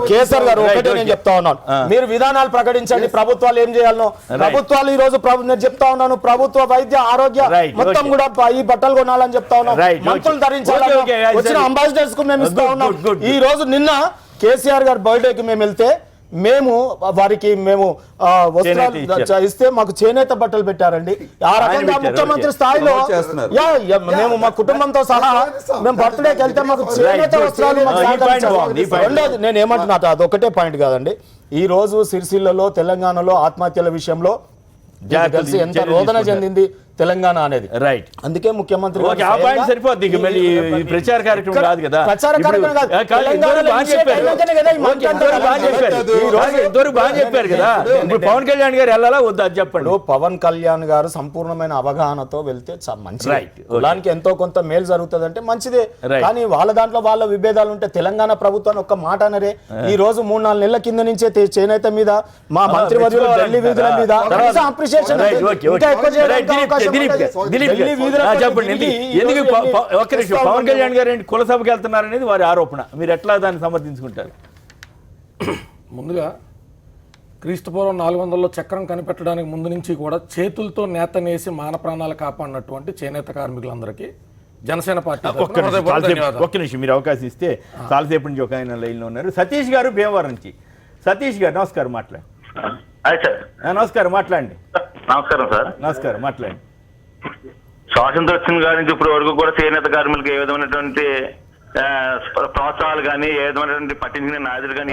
కేసీఆర్ గారు ఒకటే నేను చెప్తా ఉన్నాను, మీరు విధానాలు ప్రకటించండి, ప్రభుత్వాలు ఏం చేయాలనో. ప్రభుత్వాలు ఈ రోజు నేను చెప్తా ఉన్నాను, ప్రభుత్వ వైద్య ఆరోగ్య మొత్తం కూడా ఈ బట్టలు కొనాలని చెప్తా ఉన్నాం. మంత్రులు ధరించాలని వచ్చిన అంబాసిడర్స్ కు మేము ఇస్తా ఉన్నాం. ఈ రోజు నిన్న కేసీఆర్ గారి బర్త్డేకి మేము వెళ్తే వారికి వస్త్రాలు ఇస్తే మాకు చేనేత బట్టలు పెట్టారండి. ఆ రకంగా ముఖ్యమంత్రి స్థాయిలో మేము మా కుటుంబంతో సహా మేము బర్త్డేకి వెళ్తే మాకు చేనేత వస్త్రాలు. రెండోది నేను ఏమంటున్నా, అదొకటే పాయింట్ కాదండి. ఈ రోజు సిరిసిల్లలో తెలంగాణలో ఆత్మహత్యల విషయంలో ఎంత రోదన చెందింది తెలంగాణ అనేది. రైట్. అందుకే ముఖ్యమంత్రి సరిపోద్ది. ప్రచార కార్యక్రమం కాదు కదా. ప్రచార కార్యక్రమం చెప్పారు కదా. పవన్ కళ్యాణ్ గారు వెళ్ళాలా వద్దా చెప్పండి. పవన్ కళ్యాణ్ గారు సంపూర్ణమైన అవగాహనతో వెళ్తే మంచిది. కులానికి ఎంతో కొంత మేలు జరుగుతుంది అంటే మంచిదే. కానీ వాళ్ళ దాంట్లో వాళ్ళ విభేదాలు ఉంటే తెలంగాణ ప్రభుత్వాన్ని ఒక్క మాట అనరే. ఈ రోజు 3-4 నెలల కింద నుంచే చేనేత మీద మా మంత్రివర్యులు ఢిల్లీ వీధుల మీద అప్రిషియేషన్ ఇంకా ఎక్కువ చేయడానికి పవన్ కళ్యాణ్ గారు కుల సభకి వెళ్తున్నారనేది వారి ఆరోపణ. మీరు ఎట్లా దాన్ని సమర్థించుకుంటారు? ముందుగా క్రీస్తుపూర్వం 400లో చక్రం కనిపెట్టడానికి ముందు నుంచి కూడా చేతులతో నేత నేసి మాన ప్రాణాలు కాపాడినటువంటి చేనేత కార్మికులందరికీ జనసేన పార్టీ తరపున ఒక్క నిమిషం, హృదయపూర్వక చాలాసేపు- ధన్యవాదాలు. ఒక్క నిమిషం మీరు అవకాశం ఇస్తే చాలాసేపు నుంచి ఒక ఆయన లైన్లో ఉన్నారు. సతీష్ గారు భీమవరం నుంచి. సతీష్ గారు నమస్కారం, మాట్లాడండి. నమస్కారం, మాట్లాడండి. నమస్కారం సార్. నమస్కారం, మాట్లాడండి. స్వాతంత్రం వచ్చిన కాడి నుంచి ఇప్పటి వరకు కూడా చేనేత కార్మికులకు ఏ విధమైనటువంటి ప్రోత్సాహాలు కానీ ఏ విధమైనటువంటి పట్టించిన నాయకులు కానీ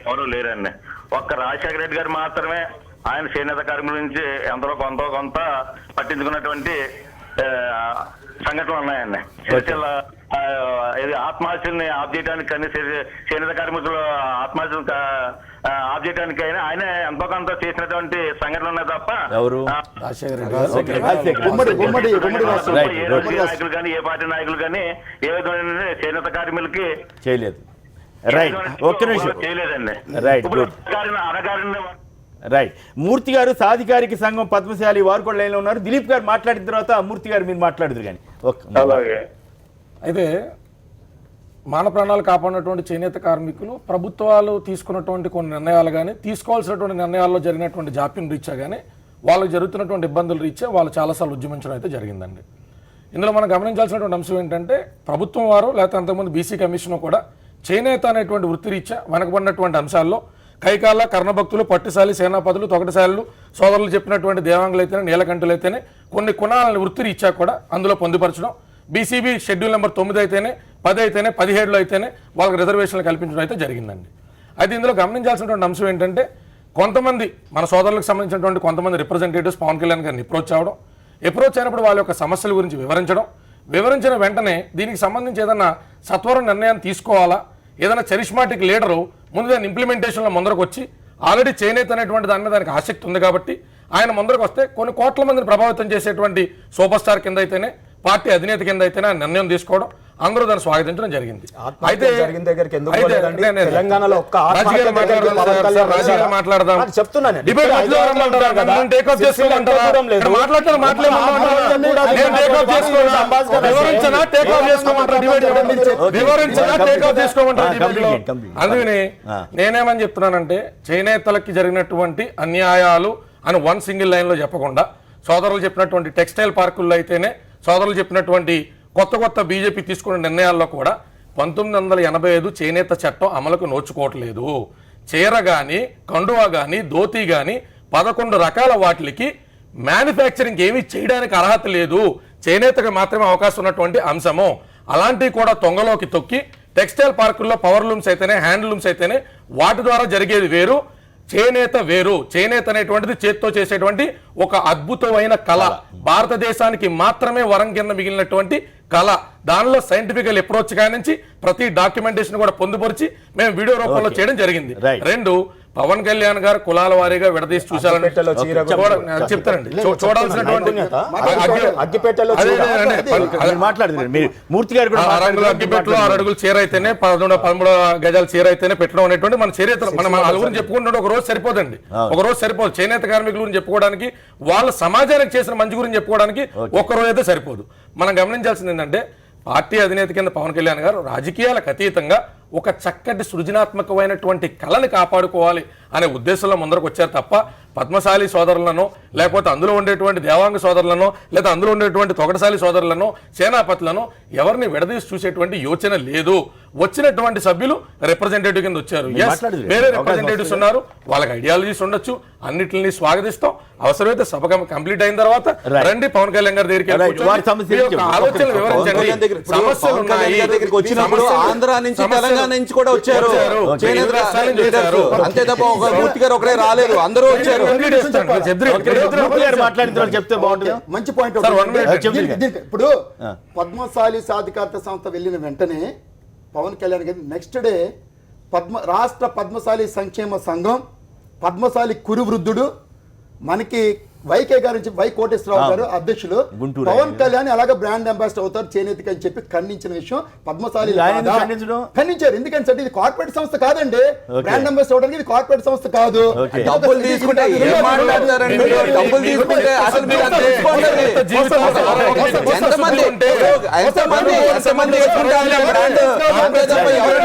ఎవరు లేరండి. ఒక్క రాజశేఖర రెడ్డి గారు మాత్రమే ఆయన చేనేత కార్మికుల నుంచి ఎంతలో కొంత పట్టించుకున్నటువంటి సంఘటనలు ఉన్నాయండి. చర్చల ఇది ఆత్మహత్యల్ని ఆప్ చేయడానికి కానీ చేనేత కార్మికులు ఆత్మహత్యలు ఆప్ చేయడానికి ఆయన ఎంతో కొంత చేసినటువంటి సంఘటనలు ఉన్నాయి తప్ప నాయకులు కానీ ఏ పార్టీ నాయకులు కానీ ఏ విధమైన చేనేత కార్మికులకి చేయలేదు. రైట్, ఒక్క నిమిషం. చేయలేదండి. Right, right. మూర్తి గారు సాధికారిక సంఘం పద్మశాలి వారు కూడా లైన్లో ఉన్నారు. దిలీప్ గారు మాట్లాడిన తర్వాత మూర్తి గారు మీరు మాట్లాడుదురు కానీ. అయితే మాన ప్రాణాలు కాపాడినటువంటి చేనేత కార్మికులు ప్రభుత్వాలు తీసుకున్నటువంటి కొన్ని నిర్ణయాలు కానీ తీసుకోవాల్సినటువంటి నిర్ణయాల్లో జరిగినటువంటి జాప్యం రీత్యా కానీ వాళ్ళకి జరుగుతున్నటువంటి ఇబ్బందులు రీత్యా వాళ్ళు చాలాసార్లు ఉద్యమించడం అయితే జరిగిందండి. ఇందులో మనం గమనించాల్సినటువంటి అంశం ఏంటంటే ప్రభుత్వం వారు లేకపోతే అంతకుముందు బీసీ కమిషన్ కూడా చేనేత అనేటువంటి వృత్తి రీత్యా వెనకబడినటువంటి అంశాల్లో కైకాల కర్ణభక్తులు పట్టుశాలి సేనాపతులు తొగటశాలు సోదరులు చెప్పినటువంటి దేవాంగులైతేనే నీలకంఠులైతేనే కొన్ని కుణాలను వృత్తి రీత్యా కూడా అందులో పొందుపరచడం, బీసీబీ షెడ్యూల్ నెంబర్ 9 అయితేనే 10 అయితేనే 17లో అయితేనే వాళ్ళకి రిజర్వేషన్లు కల్పించడం అయితే జరిగిందండి. అయితే ఇందులో గమనించాల్సినటువంటి అంశం ఏంటంటే కొంతమంది మన సోదరులకు సంబంధించినటువంటి కొంతమంది రిప్రజెంటేటివ్స్ పవన్ కళ్యాణ్ గారిని అప్రోచ్ అయినప్పుడు వాళ్ళ యొక్క సమస్యల గురించి వివరించిన వెంటనే దీనికి సంబంధించి ఏదైనా సత్వరం నిర్ణయం తీసుకోవాలా, ఏదైనా చరిష్మాటిక్ లీడరు ముందు దాని ఇంప్లిమెంటేషన్లో ముందరకు వచ్చి ఆల్రెడీ చేనేత అనేటువంటి దాని మీద దానికి ఆసక్తి ఉంది కాబట్టి ఆయన ముందరకు వస్తే కొన్ని కోట్ల మందిని ప్రభావితం చేసేటువంటి సూపర్ స్టార్ కింద అయితేనే పార్టీ అధినేత కింద అయితేనే ఆ నిర్ణయం తీసుకోవడం అందరూ దాన్ని స్వాగతించడం జరిగింది. అయితే తెలంగాణలో మాట్లాడదాం చెప్తున్నాను. అందుకని నేనేమని చెప్తున్నానంటే చేనేతలకి జరిగినటువంటి అన్యాయాలు అని వన్ సింగిల్ లైన్ లో చెప్పకుండా సోదరులు చెప్పినటువంటి టెక్స్టైల్ పార్కుల్లో అయితేనే సోదరులు చెప్పినటువంటి కొత్త బీజేపీ తీసుకున్న నిర్ణయాల్లో కూడా 1985 చేనేత చట్టం అమలుకు నోచుకోవట్లేదు. చీర కానీ కండువా కానీ ధోతి కానీ 11 రకాల వాటికి మ్యానుఫ్యాక్చరింగ్ ఏమీ చేయడానికి అర్హత లేదు, చేనేతకు మాత్రమే అవకాశం ఉన్నటువంటి అంశము. అలాంటివి కూడా తొంగలోకి తొక్కి టెక్స్టైల్ పార్కుల్లో పవర్ లూమ్స్ అయితేనే హ్యాండ్ లూమ్స్ అయితేనే వాటి ద్వారా జరిగేది వేరు, చేనేత వేరు. చేనేత అనేటువంటిది చేత్తో చేసేటువంటి ఒక అద్భుతమైన కళ, భారతదేశానికి మాత్రమే వరం కింద మిగిలినటువంటి కళ. దానిలో సైంటిఫికల్ అప్రోచ్ కానించి ప్రతి డాక్యుమెంటేషన్ కూడా పొందుపరిచి మేము వీడియో రూపంలో చేయడం జరిగింది. 2 పవన్ కళ్యాణ్ గారు కులాల వారీగా విడదీసి చూసారని చెప్తారండి. చూడాల్సినటువంటి అగ్గిపెట్టలో 6 అడుగుల చీర అయితేనే 13 గజాల చీర అయితేనే పెట్టడం అనేటువంటి మన చరిత్ర మనం వాళ్ళ గురించి చెప్పుకుంటుంటే ఒక రోజు సరిపోదండి, ఒక రోజు సరిపోదు. చేనేత కార్మికుల గురించి చెప్పుకోవడానికి వాళ్ళ సమాజానికి చేసిన మంచి గురించి చెప్పుకోవడానికి ఒక్క రోజు అయితే సరిపోదు. మనం గమనించాల్సింది ఏంటంటే పార్టీ అధినేత కింద పవన్ కళ్యాణ్ గారు రాజకీయాలకు అతీతంగా ఒక చక్కటి సృజనాత్మకమైనటువంటి కళని కాపాడుకోవాలి అనే ఉద్దేశంలో ముందరకు వచ్చారు తప్ప పద్మశాలి సోదరులను లేకపోతే అందులో ఉండేటువంటి దేవాంగ సోదరులను లేదా అందులో ఉండేటువంటి తొగటశాలి సోదరులను సేనాపతులను ఎవరిని విడదీసి చూసేటువంటి యోచన లేదు. వచ్చినటువంటి సభ్యులు రిప్రజెంటేటివ్ కింద వచ్చారు, వేరే రిప్రజెంటేటివ్స్ ఉన్నారు, వాళ్ళకి ఐడియాలజీస్ ఉండొచ్చు, అన్నిటిని స్వాగతిస్తాం. అవసరమైతే సభ కంప్లీట్ అయిన తర్వాత రండి పవన్ కళ్యాణ్ గారి దగ్గరికి ఆలోచనలు వివరించండి. సమస్యలు ఉన్నాయి, ఆంధ్ర నుంచి తెలంగాణ నుంచి కూడా వచ్చారు, అంతే తప్ప ఒక మూర్తి గారు ఒకరే రాలేదు, అందరూ వచ్చారు. చెప్తే బాగుంటుంది. మంచి పాయింట్. ఇప్పుడు పద్మశాలి సాధికారత సంస్థ వెళ్ళిన వెంటనే పవన్ కళ్యాణ్ గారి నెక్స్ట్ డే రాష్ట్ర పద్మశాలి సంక్షేమ సంఘం పద్మశాలి కురువృద్ధుడు మనకి వైకే గారి నుంచి వై కోటేశ్వరరావు గారు అధ్యక్షులు పవన్ కళ్యాణ్ అలాగే బ్రాండ్ అంబాసిడర్ అవుతారు చేనేతకి అని చెప్పి ఖండించిన విషయం పద్మశాలి ఖండించారు. ఎందుకంటే సార్ ఇది కార్పొరేట్ సంస్థ కాదండి, బ్రాండ్ అంబాసిడర్ అవడానికి ఇది కార్పొరేట్ సంస్థ కాదు. డబ్బులు తీసుకుంటే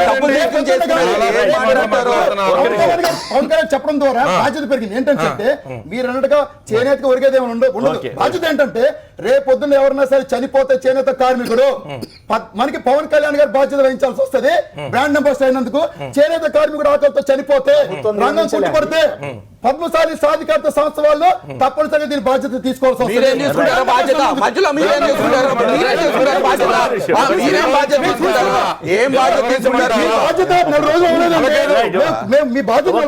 డబ్బులు జోక్యం చేసుకునేది ఏం మాట్లాడతారు? పవన్ కళ్యాణ్ చెప్పడం ద్వారా బాధ్యత పెరిగింది. ఏంటంటే మీరు అన్నట్టుగా చేనేతకు ఒరిగేది ఏమైనా ఉండదు. బాధ్యత ఏంటంటే రేపు పొద్దున్న ఎవరన్నా సరే చనిపోతే చేనేత కార్మికుడు మనకి పవన్ కళ్యాణ్ గారు బాధ్యత వహించాల్సి వస్తుంది. బ్రాండ్ అంబాసిడర్ అయినందుకు చేనేత కార్మికుడు ఆకలితో చనిపోతే రంగం కుంటుపడితే పద్మశాలి సాధికారత సంస్థ వాళ్ళు తప్పనిసరిగా దీని బాధ్యత తీసుకోవాల్సి వస్తుంది. మీ బాధ్యత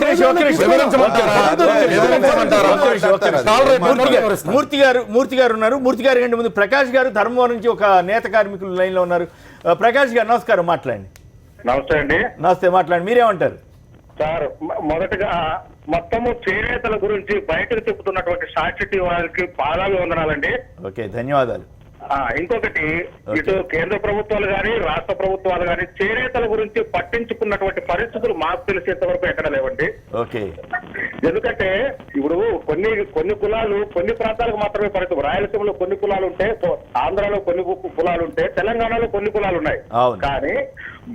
మూర్తి గారు ఉన్నారు. మూర్తి గారు కంటే ముందు ప్రకాష్ గారు ధర్మవరం నుంచి ఒక నేత కార్మికులు లైన్ లో ఉన్నారు. ప్రకాష్ గారు నమస్కారం, మాట్లాడండి. నమస్తే అండి. నమస్తే, మాట్లాడండి. మీరేమంటారు సార్? మొదటగా మొత్తము చేనేతల గురించి బయటకు చెబుతున్నటువంటి సాక్షి వారికి పాదాలు వందనాలండి. ఓకే, ధన్యవాదాలు. ఇంకొకటి, ఇటు కేంద్ర ప్రభుత్వాలు గాని రాష్ట్ర ప్రభుత్వాలు గాని చేనేతల గురించి పట్టించుకున్నటువంటి పరిస్థితులు మాకు తెలిసేంత వరకు ఎక్కడ లేవండి. ఓకే, ఎందుకంటే ఇప్పుడు కొన్ని కులాలు కొన్ని ప్రాంతాలకు మాత్రమే పరిస్థితి. రాయలసీమలో కొన్ని కులాలు ఉంటే, ఆంధ్రాలో కొన్ని కులాలు ఉంటే, తెలంగాణలో కొన్ని కులాలు ఉన్నాయి. కానీ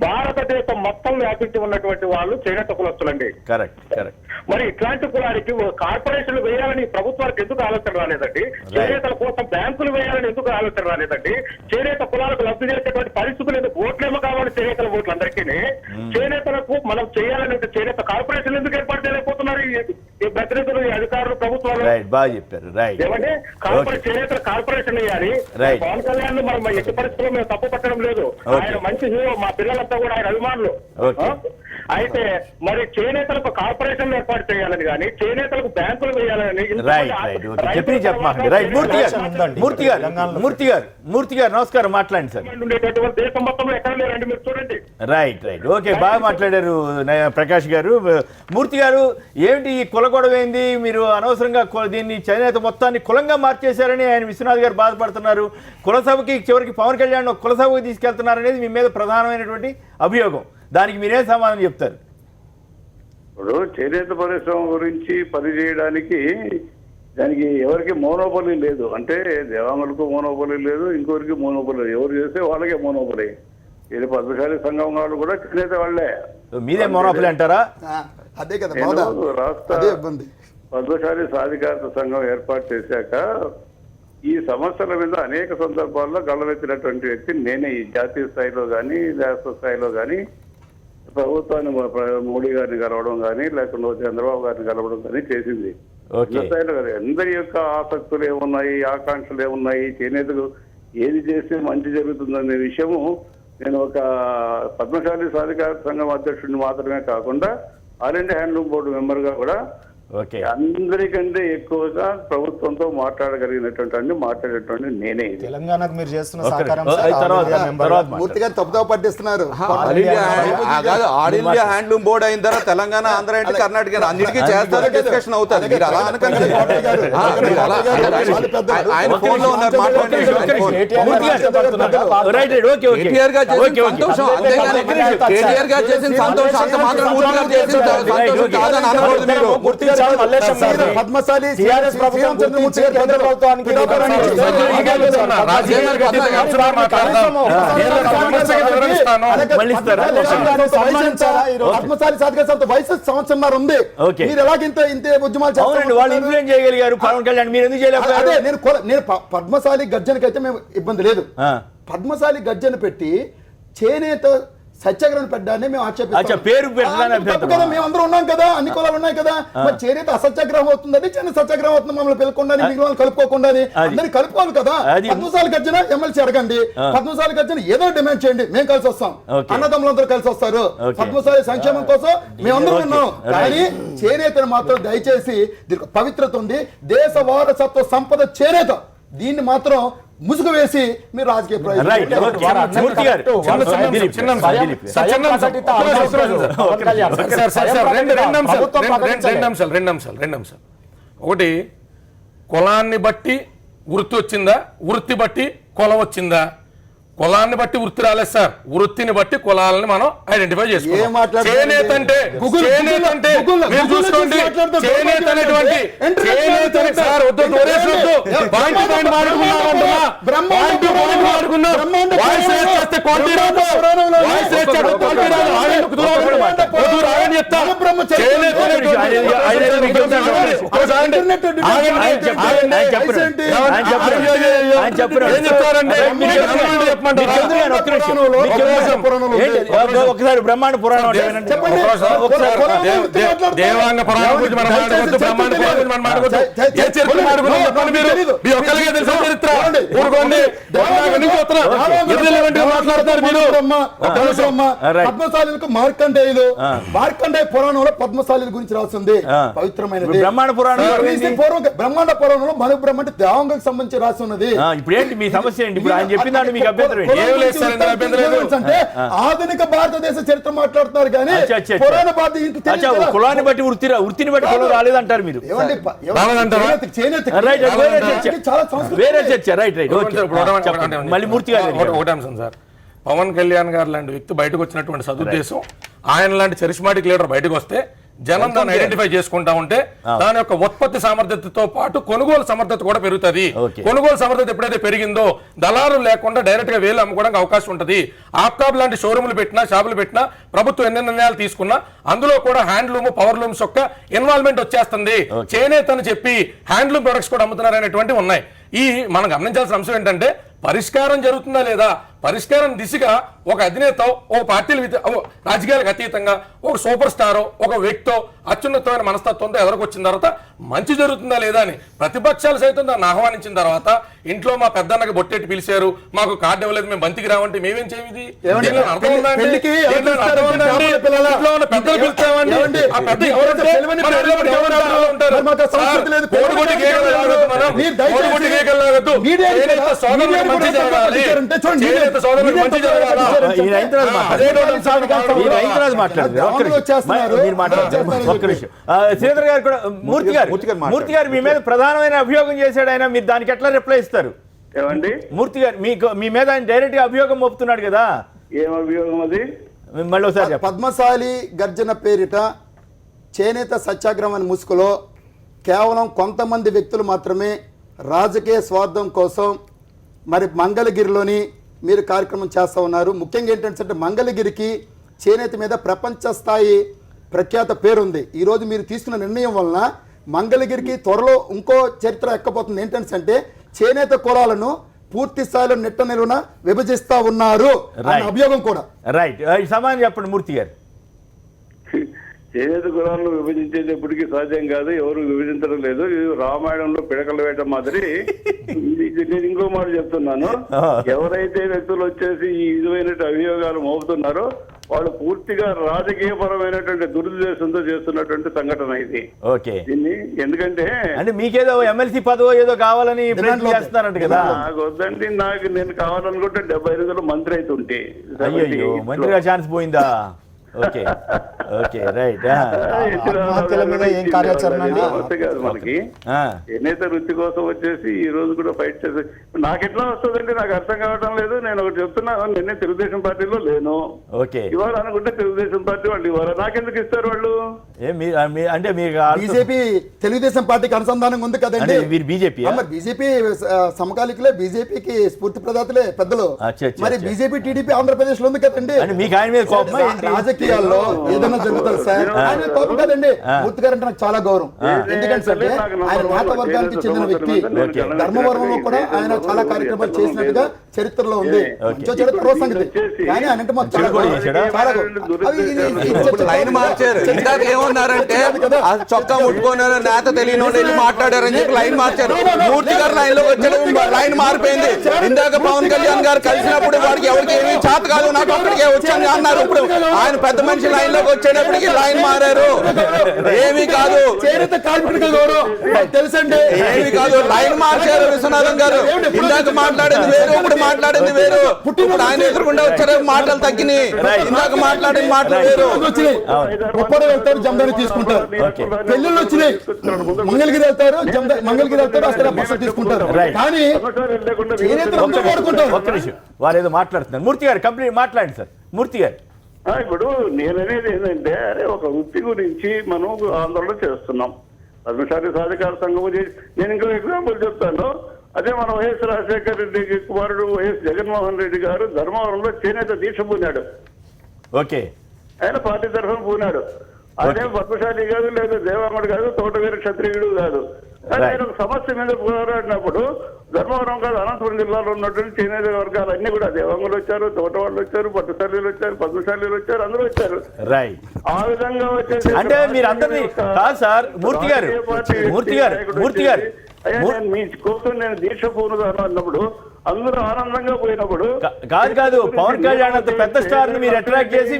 భారతదేశం మొత్తం వ్యాపించి ఉన్నటువంటి వాళ్ళు చేనేత కులస్తులండి. Correct correct. మరి ఇట్లాంటి కులానికి కార్పొరేషన్లు వేయాలని ప్రభుత్వానికి ఎందుకు ఆలోచన రాలేదండి? చేనేతల కోసం బ్యాంకులు వేయాలని ఎందుకు ఆలోచన రాలేదండి? చేనేత కులాలకు లబ్ధి చేసేటువంటి పరిస్థితులు ఎందుకు? ఓట్లేమో కావాలి చేనేతల ఓట్లు అందరికీ. చేనేతలకు మనం చేయాలని చేనేత కార్పొరేషన్లు ఎందుకు ఏర్పాటు చేయలేకపోతున్నారు ఈ ప్రతినిధులు, ఈ అధికారులు, ప్రభుత్వాలు? బాగా చెప్పారు. ఏమంటే చేనేతల కార్పొరేషన్ వేయాలి. పవన్ కళ్యాణ్ మనం ఎట్టి పరిస్థితుల్లో మేము తప్పు పట్టడం లేదు. ఆయన మంచి హీరో, మా పిల్లలంతా కూడా ఆయన అభిమానులు. అయితే మరి చేనేతలకు కార్పొరేషన్లు ఏర్పాటు చేయాలని కానీ చేనేతలకు బ్యాంకులు వేయాలని మూర్తి గారు నమస్కారం, మాట్లాడండి సార్. దేశం మొత్తంలో ఎక్కడ లేరండి, మీరు చూడండి. రైట్ రైట్, ఓకే, బాగా మాట్లాడారు ప్రకాష్ గారు. మూర్తి గారు, ఏమిటి ఈ కుల గొడవ ఏంది? మీరు అనవసరంగా దీన్ని చేనేత మొత్తాన్ని కులంగా మార్చేశారని ఆయన విశ్వనాథ్ గారు బాధపడుతున్నారు. కులసభకి చివరికి పవన్ కళ్యాణ్ కులసభకి తీసుకెళ్తున్నారనేది మీ మీద ప్రధానమైనటువంటి అభియోగం. దానికి మీరేం సమాధానం చెప్తారు? ఇప్పుడు చేనేత పరిశ్రమ గురించి పనిచేయడానికి దానికి ఎవరికి మోనోపలి లేదు. అంటే దేవాంగులకు మోనోపలి లేదు, ఇంకొకరికి మోనోపలి లేదు. ఎవరు చేస్తే వాళ్ళకే మోనోపలి. ఇది పద్మశాలి సంఘం వాళ్ళు కూడా చేనేత వాళ్ళే. మీదే మోనోపలి అంటారా? అదే కదా రాష్ట్ర పద్మశాలి సాధికారత సంఘం ఏర్పాటు చేశాక ఈ సమస్యల మీద అనేక సందర్భాల్లో గళమెత్తినటువంటి వ్యక్తి నేనే. ఈ జాతీయ స్థాయిలో కానీ రాష్ట్ర స్థాయిలో కానీ ప్రభుత్వాన్ని మోడీ గారిని కలవడం కానీ లేకుండా చంద్రబాబు గారిని కలవడం కానీ చేసింది. స్థాయిలో కదా అందరి యొక్క ఆసక్తులు ఏమున్నాయి, ఆకాంక్షలు ఏమున్నాయి, చేనేతకు ఏది చేస్తే మంచి జరుగుతుందనే విషయము నేను ఒక పద్మశాలి సాధికారత సంఘం అధ్యక్షుడిని మాత్రమే కాకుండా ఆల్ ఇండియా హ్యాండ్లూమ్ బోర్డు మెంబర్గా కూడా అందరికంటే ఎక్కువగా ప్రభుత్వంతో మాట్లాడేటువంటి నేనే. తెలంగాణకు మీరు చేస్తున్న సహకారం మూర్తి గారు తప్పుదో పట్టిస్తున్నారు. ఆల్ ఇండియా హ్యాండ్లూమ్ బోర్డు అయిన తర్వాత తెలంగాణ, ఆంధ్ర ఏంటి, కర్ణాటక అన్నిటికీ చేస్తారు, డిస్కషన్ అవుతుంది. మీరు అలా అనకండి. ఆయన ఫోన్ లో ఉన్నారు, మాట్లాడండి. కేటీఆర్ గారు చేసిన సంతోషం, అంతేగాని కేటీఆర్ గారు చేసిన సంతోషం అంత మాత్రం మూర్తి గారు చేసిన సంతోషం కాదని అనకూడదు. మీరు పద్మశాలి పద్మశాలి సాధికారత వయసు సంవత్సరం ఉంది. మీరు ఎలాగింత ఇంత ఉద్యమాలు వాళ్ళు ఇన్ఫ్లుయెన్స్ చేయగలిగారు పవన్ కళ్యాణ్, మీరు ఎందుకు చేయలేకపోయారు? అదే నేను పద్మశాలి గర్జనకైతే మేము ఇబ్బంది లేదు. పద్మశాలి గర్జన పెట్టి చేనేత సత్యాగ్రహం పెట్టడాన్ని మేము పేరు కదా, మేము అందరూ ఉన్నాం కదా, అన్ని కులాలు ఉన్నాయి కదా. మరి చేనేత అసత్యాగ్రహం అవుతుందని చిన్న సత్యాగ్రహం అవుతుంది. మమ్మల్ని పిలకుండా మిగిలిన కలుపుకోకుండా అందరినీ కలుపుకోవాలి కదా. పద్మశాలి గర్జన ఎమ్మెల్సీ అడగండి, పద్మశాలి గర్జన ఏదో డిమాండ్ చేయండి, మేము కలిసి వస్తాం. అన్నదమ్ములందరూ కలిసి వస్తారు. పద్మశాలి సంక్షేమం కోసం మేమందరూ ఉన్నాం. కానీ చేనేతను మాత్రం దయచేసి దీనికి పవిత్రత ఉంది, దేశ వారసత్వ సంపద చేనేత, దీన్ని మాత్రం ముసుగు వేసి మీరు రాజకీయ రెండు అంశాలు. ఒకటి, కులాన్ని బట్టి వృత్తి వచ్చిందా, వృత్తి బట్టి కులం వచ్చిందా? కులాన్ని బట్టి వృత్తి రాలేదు సార్, వృత్తిని బట్టి కులాలని మనం ఐడెంటిఫై చేసుకోవాలి. చేనేత అంటే మీరు చూసుకోండి, చేనేత అనేటువంటి సార్ వద్దు వాయిస్ చేస్తే క్వాలిటీ రాదు. చెప్తా. బ్రహ్మ చేనేత ఒకసారి బ్రహ్మాండ పురాణం దేవాంగ పురాణం గురించి మనం మాట్లాడవద్దు, బ్రహ్మాండ పురాణం గురించి మనం మాట్లాడవద్దు. ఏ చరిత్ర మాట్లాడుకుంటాం చెప్పండి మీరు? మీ ఒక్కరికే తెలిసిన చరిత్ర ఊరుకోండి. మాట్లాడతారు మీరు. పద్మశాలిలకు మార్కండేయులు, మార్కండేయ పురాణంలో పద్మశాలి గురించి రాసింది పవిత్రమైనది. బ్రహ్మాండ పురాణం బ్రహ్మాండ పురాణంలో మను బ్రహ్మ అంటే దేవాంగకు సంబంధించి రాసి ఉన్నది. ఇప్పుడు ఏంటి మీ సమస్య ఏంటి? ఇప్పుడు ఆయన చెప్పినాడు, మీకు అభ్యంతరం ఏంటి? అంటే ఆధునిక భారతదేశ చరిత్ర మాట్లాడుతున్నారు కానీ పురాణ భారత కులాన్ని బట్టి వృత్తిని బట్టి కులం రాలేదంటారు మీరు. వేరే చర్చ. రైట్ రైట్ మళ్ళీ మూర్తి గారు ఒకటే అంశం సార్. పవన్ కళ్యాణ్ గారు లాంటి వ్యక్తి బయటకు వచ్చినటువంటి సదుద్దేశం, ఆయన లాంటి చరిస్మాటిక్ లీడర్ బయటకు వస్తే జనం దాన్ని ఐడెంటిఫై చేసుకుంటా ఉంటే దాని యొక్క ఉత్పత్తి సామర్థ్యతతో పాటు కొనుగోలు సమర్థత కూడా పెరుగుతుంది. కొనుగోలు సమర్థత ఎప్పుడైతే పెరిగిందో దళారులు లేకుండా డైరెక్ట్ గా వేలు అమ్ముకోవడానికి అవకాశం ఉంటుంది. ఆప్కాబ్ లాంటి షోరూములు పెట్టినా, షాపులు పెట్టినా, ప్రభుత్వం ఎన్ని నిర్ణయాలు తీసుకున్నా అందులో కూడా హ్యాండ్లూమ్, పవర్ లూమ్స్ యొక్క ఇన్వాల్వ్మెంట్ వచ్చేస్తుంది. చేనేత అని చెప్పి హ్యాండ్లూమ్ ప్రొడక్ట్స్ కూడా అమ్ముతున్నారు అనేటువంటివి ఉన్నాయి. ఈ మనం గమనించాల్సిన అంశం ఏంటంటే పరిష్కారం జరుగుతుందా లేదా, పరిష్కారం దిశగా ఒక అధినేత, ఒక పార్టీలు రాజకీయాలకు అతీతంగా ఒక సూపర్ స్టారో, ఒక వ్యక్తో అత్యున్నతమైన మనస్తత్వంతో ఎదురుకొచ్చిన తర్వాత మంచి జరుగుతుందా లేదా అని ప్రతిపక్షాలు సైతం దాన్ని ఆహ్వానించిన తర్వాత ఇంట్లో మా పెద్దన్నకి బొట్టెట్టి పిలిచారు, మాకు కార్డు ఇవ్వలేదు, మేము బంతికి రావంటే మేమేం చేయమిది? అర్థం ఉందండి. పెద్దలు పిలిచామండి, ఆ పెద్ద ఎవరంటే శ్రీధర్ గారు కూడా మూర్తి గారు మీ మీద ప్రధానమైన అభియోగం చేశాడు ఆయన, మీరు దానికి ఎట్లా రిప్లై ఇస్తారు? ఏమండి మూర్తి గారు మీ మీద ఆయన డైరెక్ట్ గా అభియోగం మోపుతున్నాడు కదా, ఏం అభియోగం అది? మళ్ళీ ఒకసారి పద్మశాలి గర్జన పేరిట చేనేత సత్యాగ్రహం ముసుగులో కేవలం కొంతమంది వ్యక్తులు మాత్రమే రాజకీయ స్వార్థం కోసం మరి మంగళగిరిలోని మీరు కార్యక్రమం చేస్తూ ఉన్నారు. ముఖ్యంగా ఏంటంటే మంగళగిరికి చేనేత మీద ప్రపంచ స్థాయి ప్రఖ్యాత పేరుంది. ఈరోజు మీరు తీసుకున్న నిర్ణయం వలన మంగళగిరికి త్వరలో ఇంకో చరిత్ర ఎక్కబోతుంది. ఏంటంటే చేనేత కులాలను పూర్తి స్థాయిలో నిట్ట నిలువున విభజిస్తా ఉన్నారు అనే అభియోగం కూడా. రైట్, సమాధానం చెప్పండి మూర్తి గారు. చేనేత కులాలను విభజించేది ఎప్పటికీ సాధ్యం కాదు, ఎవరు విభజించడం లేదు. రామాయణంలో పిడకలు వేయటం మాదిరి. నేను ఇంకో మాట చెప్తున్నాను, ఎవరైతే వ్యక్తులు వచ్చేసి ఈ విధమైన అభియోగాలు మోపుతున్నారో వాళ్ళు పూర్తిగా రాజకీయపరమైనటువంటి దురుద్దేశంతో చేస్తున్నటువంటి సంఘటన ఇది. ఓకే, దీన్ని ఎందుకంటే అంటే మీకేదో ఎమ్మెల్సీ పదవి ఏదో కావాలని చేస్తున్నారంట కదా? నాకు వద్దండి, నేను కావాలనుకుంటే 75 మంత్రి అవుతుంటే. అయ్యో, మంత్రిగా ఛాన్స్ పోయిందా? Okay okay right. మనకి చేనేత వృత్తి కోసం వచ్చేసి ఈ రోజు కూడా ఫైట్ చేసి నాకు ఎట్లా వస్తుందండి, నాకు అర్థం కావడం లేదు. నేను ఒకటి చెప్తున్నాను, నిన్నే తెలుగుదేశం పార్టీలో లేను, ఇవాళ అనుకుంటే తెలుగుదేశం పార్టీ వాళ్ళు ఇవాళ నాకెందుకు ఇస్తారు వాళ్ళు? అంటే బీజేపీ తెలుగుదేశం పార్టీకి అనుసంధానం ఉంది కదండి. బీజేపీ సమకాలికులే, బీజేపీకి స్ఫూర్తి ప్రదాతలే పెద్దలు. మరి బీజేపీ టీడీపీ ఆంధ్రప్రదేశ్ లో ఉంది కదండి. మీకు ఆయన మీద రాజకీయాల్లో ఏదైనా జరుగుతుంది సార్, ఆయన కోపం కదండి. మూర్తి గారు అంటే నాకు చాలా గౌరవం. ఎందుకంటే ఆయన నాట వర్గానికి చెందిన వ్యక్తి. ధర్మవరంలో కూడా ఆయన చాలా కార్యక్రమాలు చేసినట్టుగా చరిత్రలో ఉంది. చరిత్ర సంగతి కానీ ఆయన అంటే మాకు లైన్ మార్చారు. ఇందాక ఏమన్నారంటే చొక్కా ముట్టుకున్నారు, నేత తెలియని వెళ్ళి మాట్లాడారని చెప్పి లైన్ మార్చారు. మూర్తి గారు లైన్ లో వచ్చాడు, లైన్ మారిపోయింది. ఇందాక పవన్ కళ్యాణ్ గారు కలిసినప్పుడు వాడికి ఎవరికి ఏమి చేత కాదు, నాకు అక్కడికే వచ్చాను అన్నారు. ఇప్పుడు ఆయన పెద్ద మనిషి లైన్ లోకి వచ్చేటప్పటికి లైన్ మారారు. ఏమీ కాదు, తెలుసండి, ఏమి కాదు, లైన్ మార్చారు. విశ్వనాథం గారు ఇందాక మాట్లాడింది వేరు, ఇప్పుడు మాట్లాడింది వేరు. ఇప్పుడు ఆయన ఎదురుకుండా వచ్చారు, మాటలు తగ్గినాయి. ఇందాక మాట్లాడిన మాటలు వేరు. ఒప్పడ వెళ్తారు, జమదాని తీసుకుంటారు. పెళ్ళిళ్ళు వచ్చినాయి, మంగళగిరి వెళ్తారు, మంగళగిరి వెళ్తారు, అక్కడ బస్సు తీసుకుంటారు. కానీ వారు ఏదో మాట్లాడుతున్నారు. మూర్తి గారు కంప్లీట్ మాట్లాడండి సార్. మూర్తి గారు, ఇప్పుడు నేననేది ఏంటంటే, అరే ఒక వృత్తి గురించి మనం ఆందోళన చేస్తున్నాం. పద్మశాలి సాధికార సంఘం చేసి నేను ఇంకో ఎగ్జాంపుల్ చెప్తాను. అదే మన వైఎస్ రాజశేఖర రెడ్డి కుమారుడు వైఎస్ జగన్మోహన్ రెడ్డి గారు ధర్మవరంలో చేనేత దీక్ష పూనాడు. ఓకే, ఆయన పార్టీ తరఫున పూనాడు. అదే పద్మశాలి కాదు, లేదా దేవాంగుడు కాదు, తోటవీర క్షత్రియుడు కాదు. కానీ ఆయన ఒక సమస్య మీద పోరాడినప్పుడు ధర్మవరం కాదు, అనంతపురం జిల్లాలో ఉన్నటువంటి చేనేత వర్గాలు అన్ని కూడా దేవాంగులు వచ్చారు, తోట వాళ్ళు వచ్చారు, పట్టుశాలీలు వచ్చారు, పద్మశాలీలు వచ్చారు, అందరూ వచ్చారు. రైట్. ఆ విధంగా వచ్చేసి అంటే మీరు అందరినీ కాదు సార్, మూర్తి గారు మీ కోసం నేను దీక్ష పూనుదాను అన్నప్పుడు అందరూ ఆనందంగా పోయినప్పుడు కాదు పవన్ కళ్యాణ్ అంత పెద్ద స్టార్ ని మీరు అట్రాక్ట్ చేసి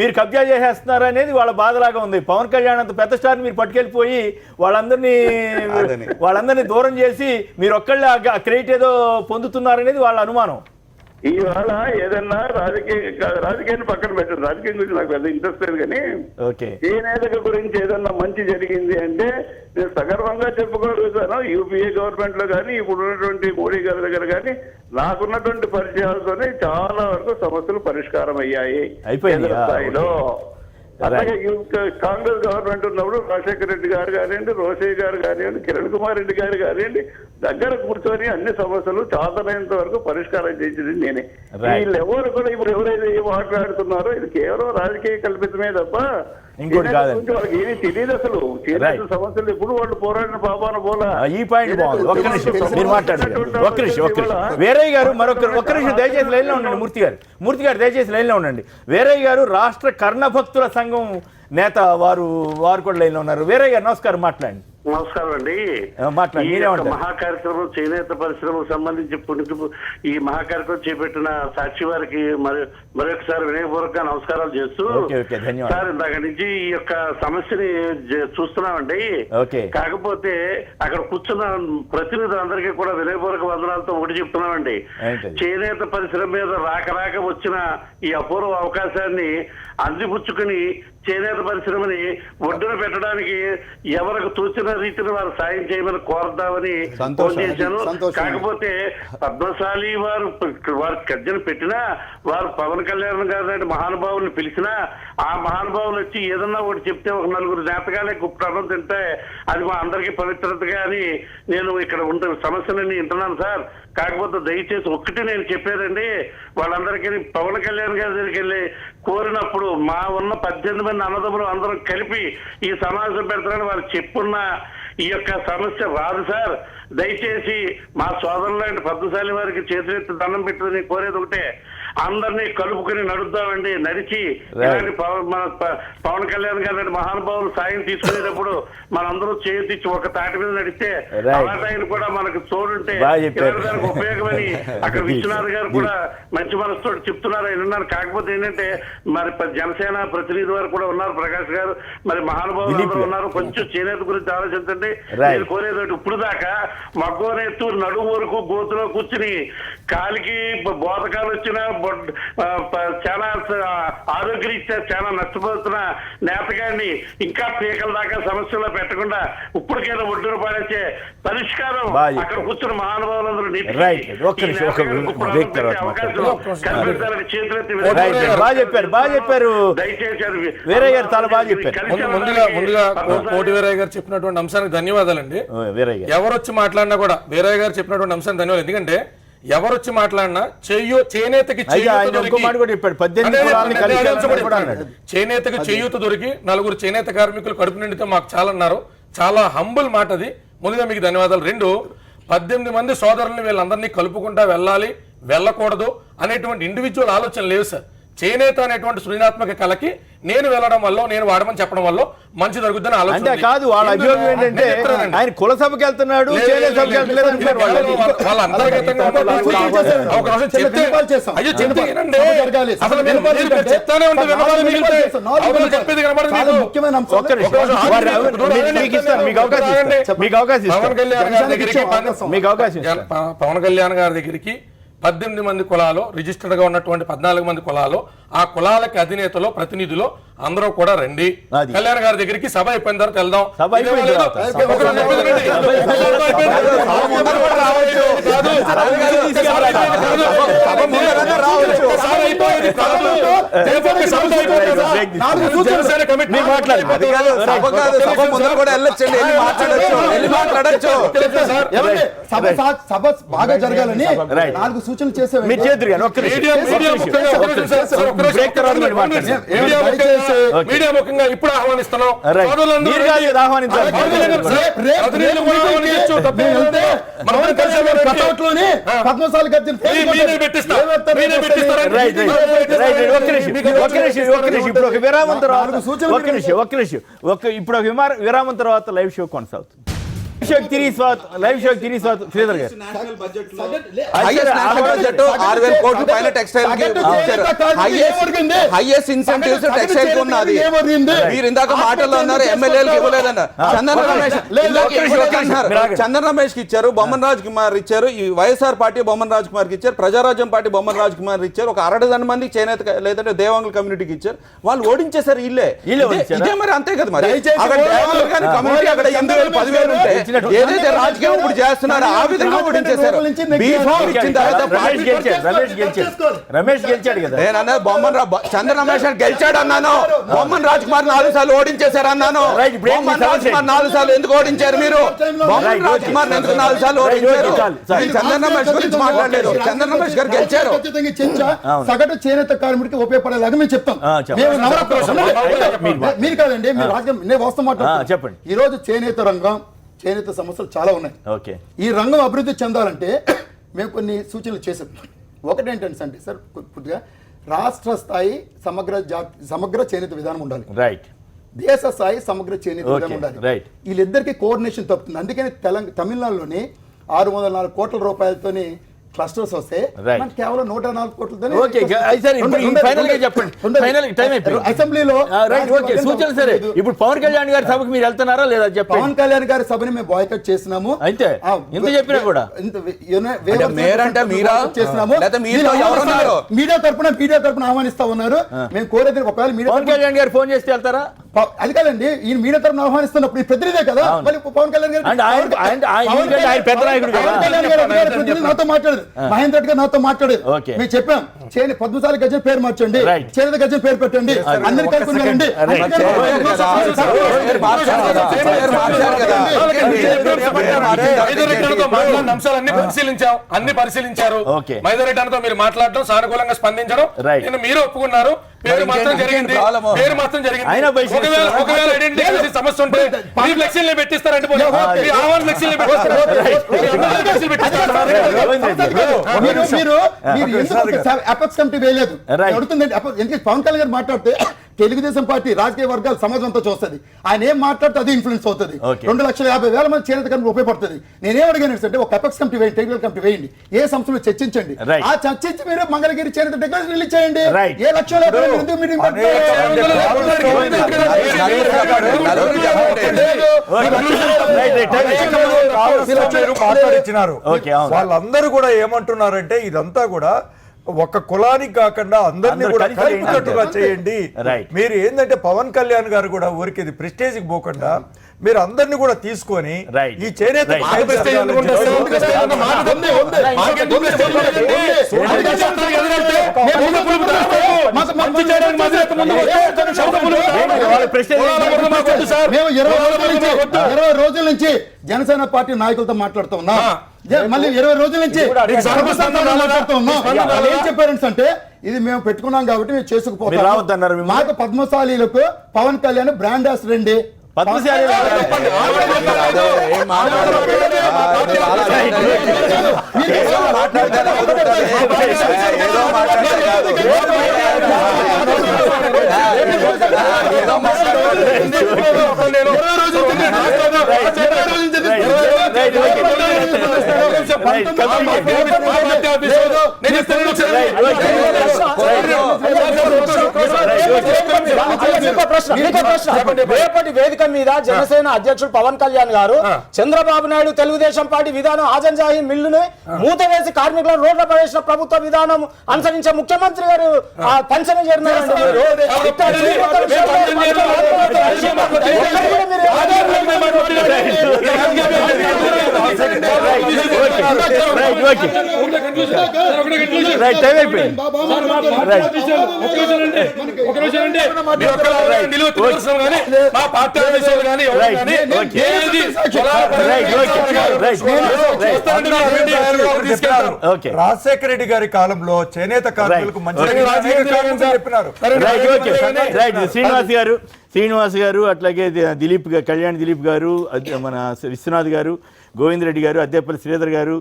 మీరు కబ్జా చేసేస్తున్నారు అనేది వాళ్ళ బాధలాగా ఉంది. పవన్ కళ్యాణ్ అంత పెద్ద స్టార్ ని మీరు పట్టుకెళ్ళిపోయి వాళ్ళందరినీ దూరం చేసి మీరు ఒక్కళ్ళే క్రెడిట్ ఏదో పొందుతున్నారనేది వాళ్ళ అనుమానం. ఇవాళ ఏదన్నా రాజకీయాన్ని పక్కన పెట్టండి, రాజకీయం గురించి నాకు పెద్ద ఇంట్రెస్ట్ లేదు, కానీ చేనేత గురించి ఏదన్నా మంచి జరిగింది అంటే నేను సగర్వంగా చెప్పుకోగలుగుతాను. యూపీఏ గవర్నమెంట్ లో కానీ ఇప్పుడు ఉన్నటువంటి మోడీ గారి దగ్గర కానీ నాకున్నటువంటి పరిచయాలతోనే చాలా వరకు సమస్యలు పరిష్కారం అయ్యాయి స్థాయిలో. అలాగే కాంగ్రెస్ గవర్నమెంట్ ఉన్నప్పుడు రాజశేఖర రెడ్డి గారు కానివ్వండి, రోషయ్య గారు కానివ్వండి, కిరణ్ కుమార్ రెడ్డి గారు కానివ్వండి, దగ్గర కూర్చొని అన్ని సమస్యలు చాతనైనంత వరకు పరిష్కారం చేసేది నేనే. వీళ్ళు ఎవరు కూడా ఇప్పుడు ఎవరైతే మాట్లాడుతున్నారో ఇది కేవలం రాజకీయ కల్పితమే తప్ప వాళ్ళకి ఏమీ తెలియదు. అసలు చేనేత సమస్యలు ఎప్పుడు వాళ్ళు పోరాడిన పాపాన పోలా. ఈ పాయింట్ బాగుంది. ఒక్క నిమిషం మీరు మాట్లాడండి. ఒక్క నిమిషం వీరయ్య గారు ఒక్క నిమిషం దయచేసి లైన్ లో ఉండండి. మూర్తి గారు దయచేసి లైన్ లో ఉండండి. వీరయ్య గారు రాష్ట్ర కర్ణభక్తుల సంఘం నేత, వారు కూడా లైన్ లో ఉన్నారు. వీరయ్య గారు నమస్కారం, మాట్లాడండి. నమస్కారం అండి. మహాకార్యక్రమం చేనేత పరిశ్రమకు సంబంధించి ఈ మహాకార్యక్రమం చేపట్టిన సాక్షి వారికి మరొకసారి వినయపూర్వక నమస్కారాలు చేస్తూ, సార్ ఇందాక నుంచి ఈ యొక్క సమస్యని చూస్తున్నామండి. కాకపోతే అక్కడ కూర్చున్న ప్రతినిధులందరికీ కూడా వినయపూర్వక వందనాలతో ఒకటి చెప్తున్నామండి. చేనేత పరిశ్రమ మీద రాక వచ్చిన ఈ అపూర్వ అవకాశాన్ని అందిపుచ్చుకుని చేనేత పరిశ్రమని ఒడ్డున పెట్టడానికి ఎవరికి తోచిన రీతిని వారు సాయం చేయమని కోరదామని ఫోన్ చేశాను. కాకపోతే పద్మశాలి వారు గర్జన పెట్టినా, వారు పవన్ కళ్యాణ్ గారు మహానుభావుల్ని పిలిచినా, ఆ మహానుభావులు వచ్చి ఏదన్నా ఒకటి చెప్తే ఒక నలుగురు నేతగాలే కుప్పడం తింటే అది మా అందరికీ పవిత్రతగా అని నేను ఇక్కడ ఉంటే సమస్యలన్నీ వింటున్నాను సార్. కాకపోతే దయచేసి ఒక్కటి నేను చెప్పేదండి, వాళ్ళందరికీ పవన్ కళ్యాణ్ గారి దగ్గరికి వెళ్ళి కోరినప్పుడు మా ఉన్న 18 మంది అన్నదమ్ములు అందరం కలిపి ఈ సమావేశం పెడతారని వాళ్ళు చెప్పున్న ఈ యొక్క సమస్య రాదు సార్. దయచేసి మా సోదరులాంటి పద్మశాలి వారికి చేతులెత్తి దండం పెట్టుకుని కోరేది ఒకటే, అందరినీ కలుపుకుని నడుద్దామండి. నడిచి ఇలాంటి మన పవన్ కళ్యాణ్ గారి మహానుభావులు సాయం తీసుకునేటప్పుడు మనందరూ చేతిచ్చి ఒక తాటి మీద నడిస్తే అలాంటి కూడా మనకు తోడుంటే దానికి ఉపయోగమని అక్కడ విశ్వనాథ్ గారు కూడా మంచి మనసుతో చెప్తున్నారు విన్నాను. కాకపోతే ఏంటంటే మరి జనసేన ప్రతినిధి వారు కూడా ఉన్నారు, ప్రకాష్ గారు, మరి మహానుభావులు అందరూ ఉన్నారు. కొంచెం చేనేత గురించి ఆలోచించండి. నేను కోరేది ఇప్పుడు దాకా మగ్గోనెత్తు నడుము వరకు గోతులో కూర్చుని కాలికి బోధకాలు వచ్చినా చాలా ఆరోగ్యరీత్యా చాలా నష్టపోతున్న నేతగాన్ని ఇంకా పీకల దాకా సమస్యలో పెట్టకుండా ఇప్పటికైనా ఒడ్డున పాడేసే పరిష్కారం అక్కడ కూర్చున్న మహానుభావులందరూ ముందుగా కోటి వీరయ్య గారు చెప్పినటువంటి అంశానికి ధన్యవాదాలండి. ఎవరొచ్చి మాట్లాడినా కూడా వీరయ్య గారు చెప్పినటువంటి అంశానికి ధన్యవాదాలు. ఎందుకంటే ఎవరొచ్చి మాట్లాడినా చేనేతకి చేయూత దొరికి నలుగురు చేనేత కార్మికులు కడుపు నిండితే మాకు చాలా అన్నారు. చాలా హంబుల్ మాట అది. ముందుగా మీకు ధన్యవాదాలు. 2, 18 మంది సోదరుల్ని వీళ్ళందరినీ కలుపుకుంటా వెళ్ళాలి, వెళ్ళకూడదు అనేటువంటి ఇండివిజువల్ ఆలోచన లేవు సార్. చేనేత అనేటువంటి సృజనాత్మక కళకి నేను వెళ్ళడం వల్ల, నేను వాడమని చెప్పడం వల్ల మంచి జరుగుతుందని ఆలోచన కాదు. వాళ్ళ అభియోగం ఏంటంటే ఆయన కుల సభకి వెళ్తున్నాడు, పవన్ కళ్యాణ్ గారి దగ్గరికి 18 మంది కులాలు రిజిస్టర్డ్ గా ఉన్నటువంటి 14 మంది కులాలు, ఆ కులాలకి అధినేతలో ప్రతినిధులు అందరూ కూడా రండి. కళ్యాణ్ గారి దగ్గరికి సభ అయిపోయిన తర్వాత వెళ్దాం. సభ బాగా జరగాలని 4 సూచనలు చేసే బ్రేక్ తర్వాత మీరు మాట్లాడండి. మీడియా ముఖ్యంగా ఇప్పుడు ఆహ్వానిస్తున్నాం. Right. సోదరులందరూ మీరు కాదు కదా ఆహ్వానించాలి. సోదరులు కూడా ఆహ్వానించచ్చు. మనం కలిసి కటౌట్లోనే పద్మశాలి గర్జన మీరే పెట్టిస్తారు. మీరే పెట్టిస్తారు. రైట్ ఒక్క నిమిషం ఇప్పుడు ఒక విరామం తర్వాత ఒక్క నిమిషం ఇప్పుడు ఒక విరామం తర్వాత లైవ్ షో కొనసాగుతుంది. లైవ్ షోకి తిరిగి స్వాగతం శ్రీధర్ గారు. హైయెస్ట్ ఇన్సెంటివ్స్ టెక్స్టైల్ కు ఉన్నది. మీరు ఇందాక మాటల్లో ఉన్నారు ఎమ్మెల్యేలకు ఇవ్వలేదన్న. చందన్ రమేష్ కి ఇచ్చారు, బొమ్మన్ రాజ్ కుమార్ ఇచ్చారు, ఈ వైఎస్ఆర్ పార్టీ బొమ్మన్ రాజ్ కుమార్ కి ఇచ్చారు, ప్రజారాజ్యం పార్టీ బొమ్మన్ రాజ్ కుమార్ ఇచ్చారు, ఒక 60 మంది చేనేత లేదంటే దేవాంగుల కమ్యూనిటీకి ఇచ్చారు. వాళ్ళు ఓడించేశారు. ఇదే మరి అంతే కదా మరి. అక్కడ దేవాంగులు కానీ కమ్యూనిటీ అక్కడ 8,000 10,000 ఉంటే ఏదైతే రాజకీయం ఇప్పుడు చేస్తున్నారో ఆ విధంగా ఓడించేశారు. రమేష్ గెలిచాడు కదా. నేనన్నా చంద్ర రమేష్ గెలిచాడు అన్నాను. బొమ్మన్ రాజ్ కుమార్ 4 సార్లు ఓడించేశారు అన్నాను. బొమ్మన్ రాజ్ కుమార్ 4 సార్లు ఎందుకు ఓడించారు మీరు? బొమ్మన్ రాజ్ కుమార్ ఎందుకు 4 సార్లు ఓడించారు? చంద్ర రమేష్ గురించి మాట్లాడలేదు. చంద్ర రమేష్ గారు గెలిచారు. సగటు చేనేత కార్మికుడికి ఉపయోగపడేలాగా మేము చెప్తాం. మీరు కాదండి, మీరు రాజకీయం నేను వాస్తవం మాట్లాడుతున్నాను. చెప్పండి. ఈ రోజు చేనేత రంగం, చేనేత సమస్యలు చాలా ఉన్నాయి. ఓకే, ఈ రంగం అభివృద్ధి చెందాలంటే మేము కొన్ని సూచనలు చేసాం. ఒకటేంటంటే అంటే సార్ పూర్తిగా రాష్ట్ర స్థాయి సమగ్ర చేనేత విధానం ఉండాలి. రైట్. దేశ స్థాయి సమగ్ర చేనేత విధానం ఉండాలి. రైట్. వీళ్ళిద్దరికి కోఆర్డినేషన్ తప్పుతుంది. అందుకని తమిళనాడులోని 604 కోట్ల రూపాయలతోని క్లస్టర్స్ వస్తే కేవలం 104 కోట్లతో అసెంబ్లీలో సూచన. సరే, ఇప్పుడు పవన్ కళ్యాణ్ గారి సభకు మీరు వెళ్తున్నారా లేదా చెప్పండి. పవన్ కళ్యాణ్ గారి సభని మేము బాయ్కట్ చేసినాము. అయితే ఇంత చెప్పినా కూడా మీడియా తరపున ఆహ్వానిస్తా ఉన్నారు. మేము కోరేది ఒకవేళ పవన్ కళ్యాణ్ గారు ఫోన్ చేస్తే వెళ్తారా? అది కాదండి, ఈయన మీడియా తరపున ఆహ్వానిస్తున్నప్పుడు ఈ ప్రతినిధే కదా. మళ్ళీ పవన్ కళ్యాణ్ గారు పెద్ద నాయకుడు కదా. నాతో మాట్లాడదు, మహేంద్ర రెడ్డి గారు నాతో మాట్లాడేది. మేము చెప్పాం పద్మశాలి గజం పేరు మార్చండి, చేనేత గజం పేరు పెట్టండి, అందరికీ కలుపుకున్నారండి. అన్ని పరిశీలించారు. మైదరెడ్డి అన్నతో మీరు మాట్లాడడం, సానుకూలంగా స్పందించడం మీరు ఒప్పుకున్నారు. పేరు మాత్రం జరిగింది. ఒకవేళ ఐడెంటిటీ సమస్య ఉంటే ఫ్లెక్సీలు పెట్టిస్తారంటే అపెక్స్ కమిటీ వేయలేదు. ఎందుకంటే పవన్ కళ్యాణ్ గారు మాట్లాడితే తెలుగుదేశం పార్టీ రాజకీయ వర్గాలు సమాజంతో చూస్తుంది. ఆయన ఏం మాట్లాడితే అది ఇన్ఫ్లుయెన్స్ అవుతుంది. 2,50,000 మంది చేనేత కార్మికులు ఉపయోగపడుతుంది. నేనేం అడిగాను అంటే ఒక అపెక్స్ కమిటీ వేయండి, టెక్నికల్ కమిటీ వేయండి, ఏ సంస్థలు చర్చించండి. ఆ చర్చించి మీరు మంగళగిరి చేనేత డిక్లరేషన్ రిలీజ్ చేయండి. ఏ లక్ష్యాలు వాళ్ళందరూ కూడా ఏమంటున్నారంటే ఇదంతా కూడా ఒక కులానికి కాకుండా అందరినీ కూడా కలిపికట్టుగా చేయండి. మీరు ఏంటంటే పవన్ కళ్యాణ్ గారు కూడా ఊరికి ఇది ప్రెస్టేజ్ కి పోకుండా మీరు అందరినీ కూడా తీసుకొని ఈ చేనేత మేము 20 రోజుల నుంచి జనసేన పార్టీ నాయకులతో మాట్లాడుతూ ఉన్నాం. మళ్ళీ 20 రోజుల నుంచి మాట్లాడుతూ ఉన్నాం. ఏం చెప్పారంటే అంటే ఇది మేము పెట్టుకున్నాం కాబట్టి మేము చేసుకుపోతాం. మాకు పద్మశాలీలకు పవన్ కళ్యాణ్ బ్రాండ్ అంబాసిడర్ అండి. రేపటి వేదిక మీద జనసేన అధ్యక్షుడు పవన్ కళ్యాణ్ గారు చంద్రబాబు నాయుడు తెలుగుదేశం పార్టీ విధానం ఆజంజాహి మిల్లును మూత వేసి కార్మికులను రోడ్ల ప్రవేశించిన ప్రభుత్వ విధానం అనుసరించే ముఖ్యమంత్రి గారు పంచన చేరినారండి. రైట్ టైం అయిపోయింది. రాజశేఖర రెడ్డి గారి కాలంలో చేనేత కార్మికులకు మంచి చెప్పినారు. శ్రీనివాస్ గారు అట్లాగే కళ్యాణ్ దిలీప్ గారు, మన విశ్వనాథ్ గారు, గోవిందరెడ్డి గారు, అద్దేపల్లి శ్రీధర్ గారు,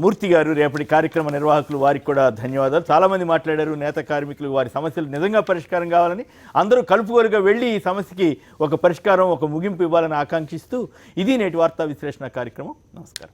మూర్తి గారు, రేపటి కార్యక్రమ నిర్వాహకులు, వారికి కూడా ధన్యవాదాలు. చాలామంది మాట్లాడారు. నేత కార్మికులు వారి సమస్యలు నిజంగా పరిష్కారం కావాలని, అందరూ కలుపుకోలుగా వెళ్ళి ఈ సమస్యకి ఒక పరిష్కారం, ఒక ముగింపు ఇవ్వాలని ఆకాంక్షిస్తూ ఇది నేటి వార్తా విశ్లేషణ కార్యక్రమం. నమస్కారం.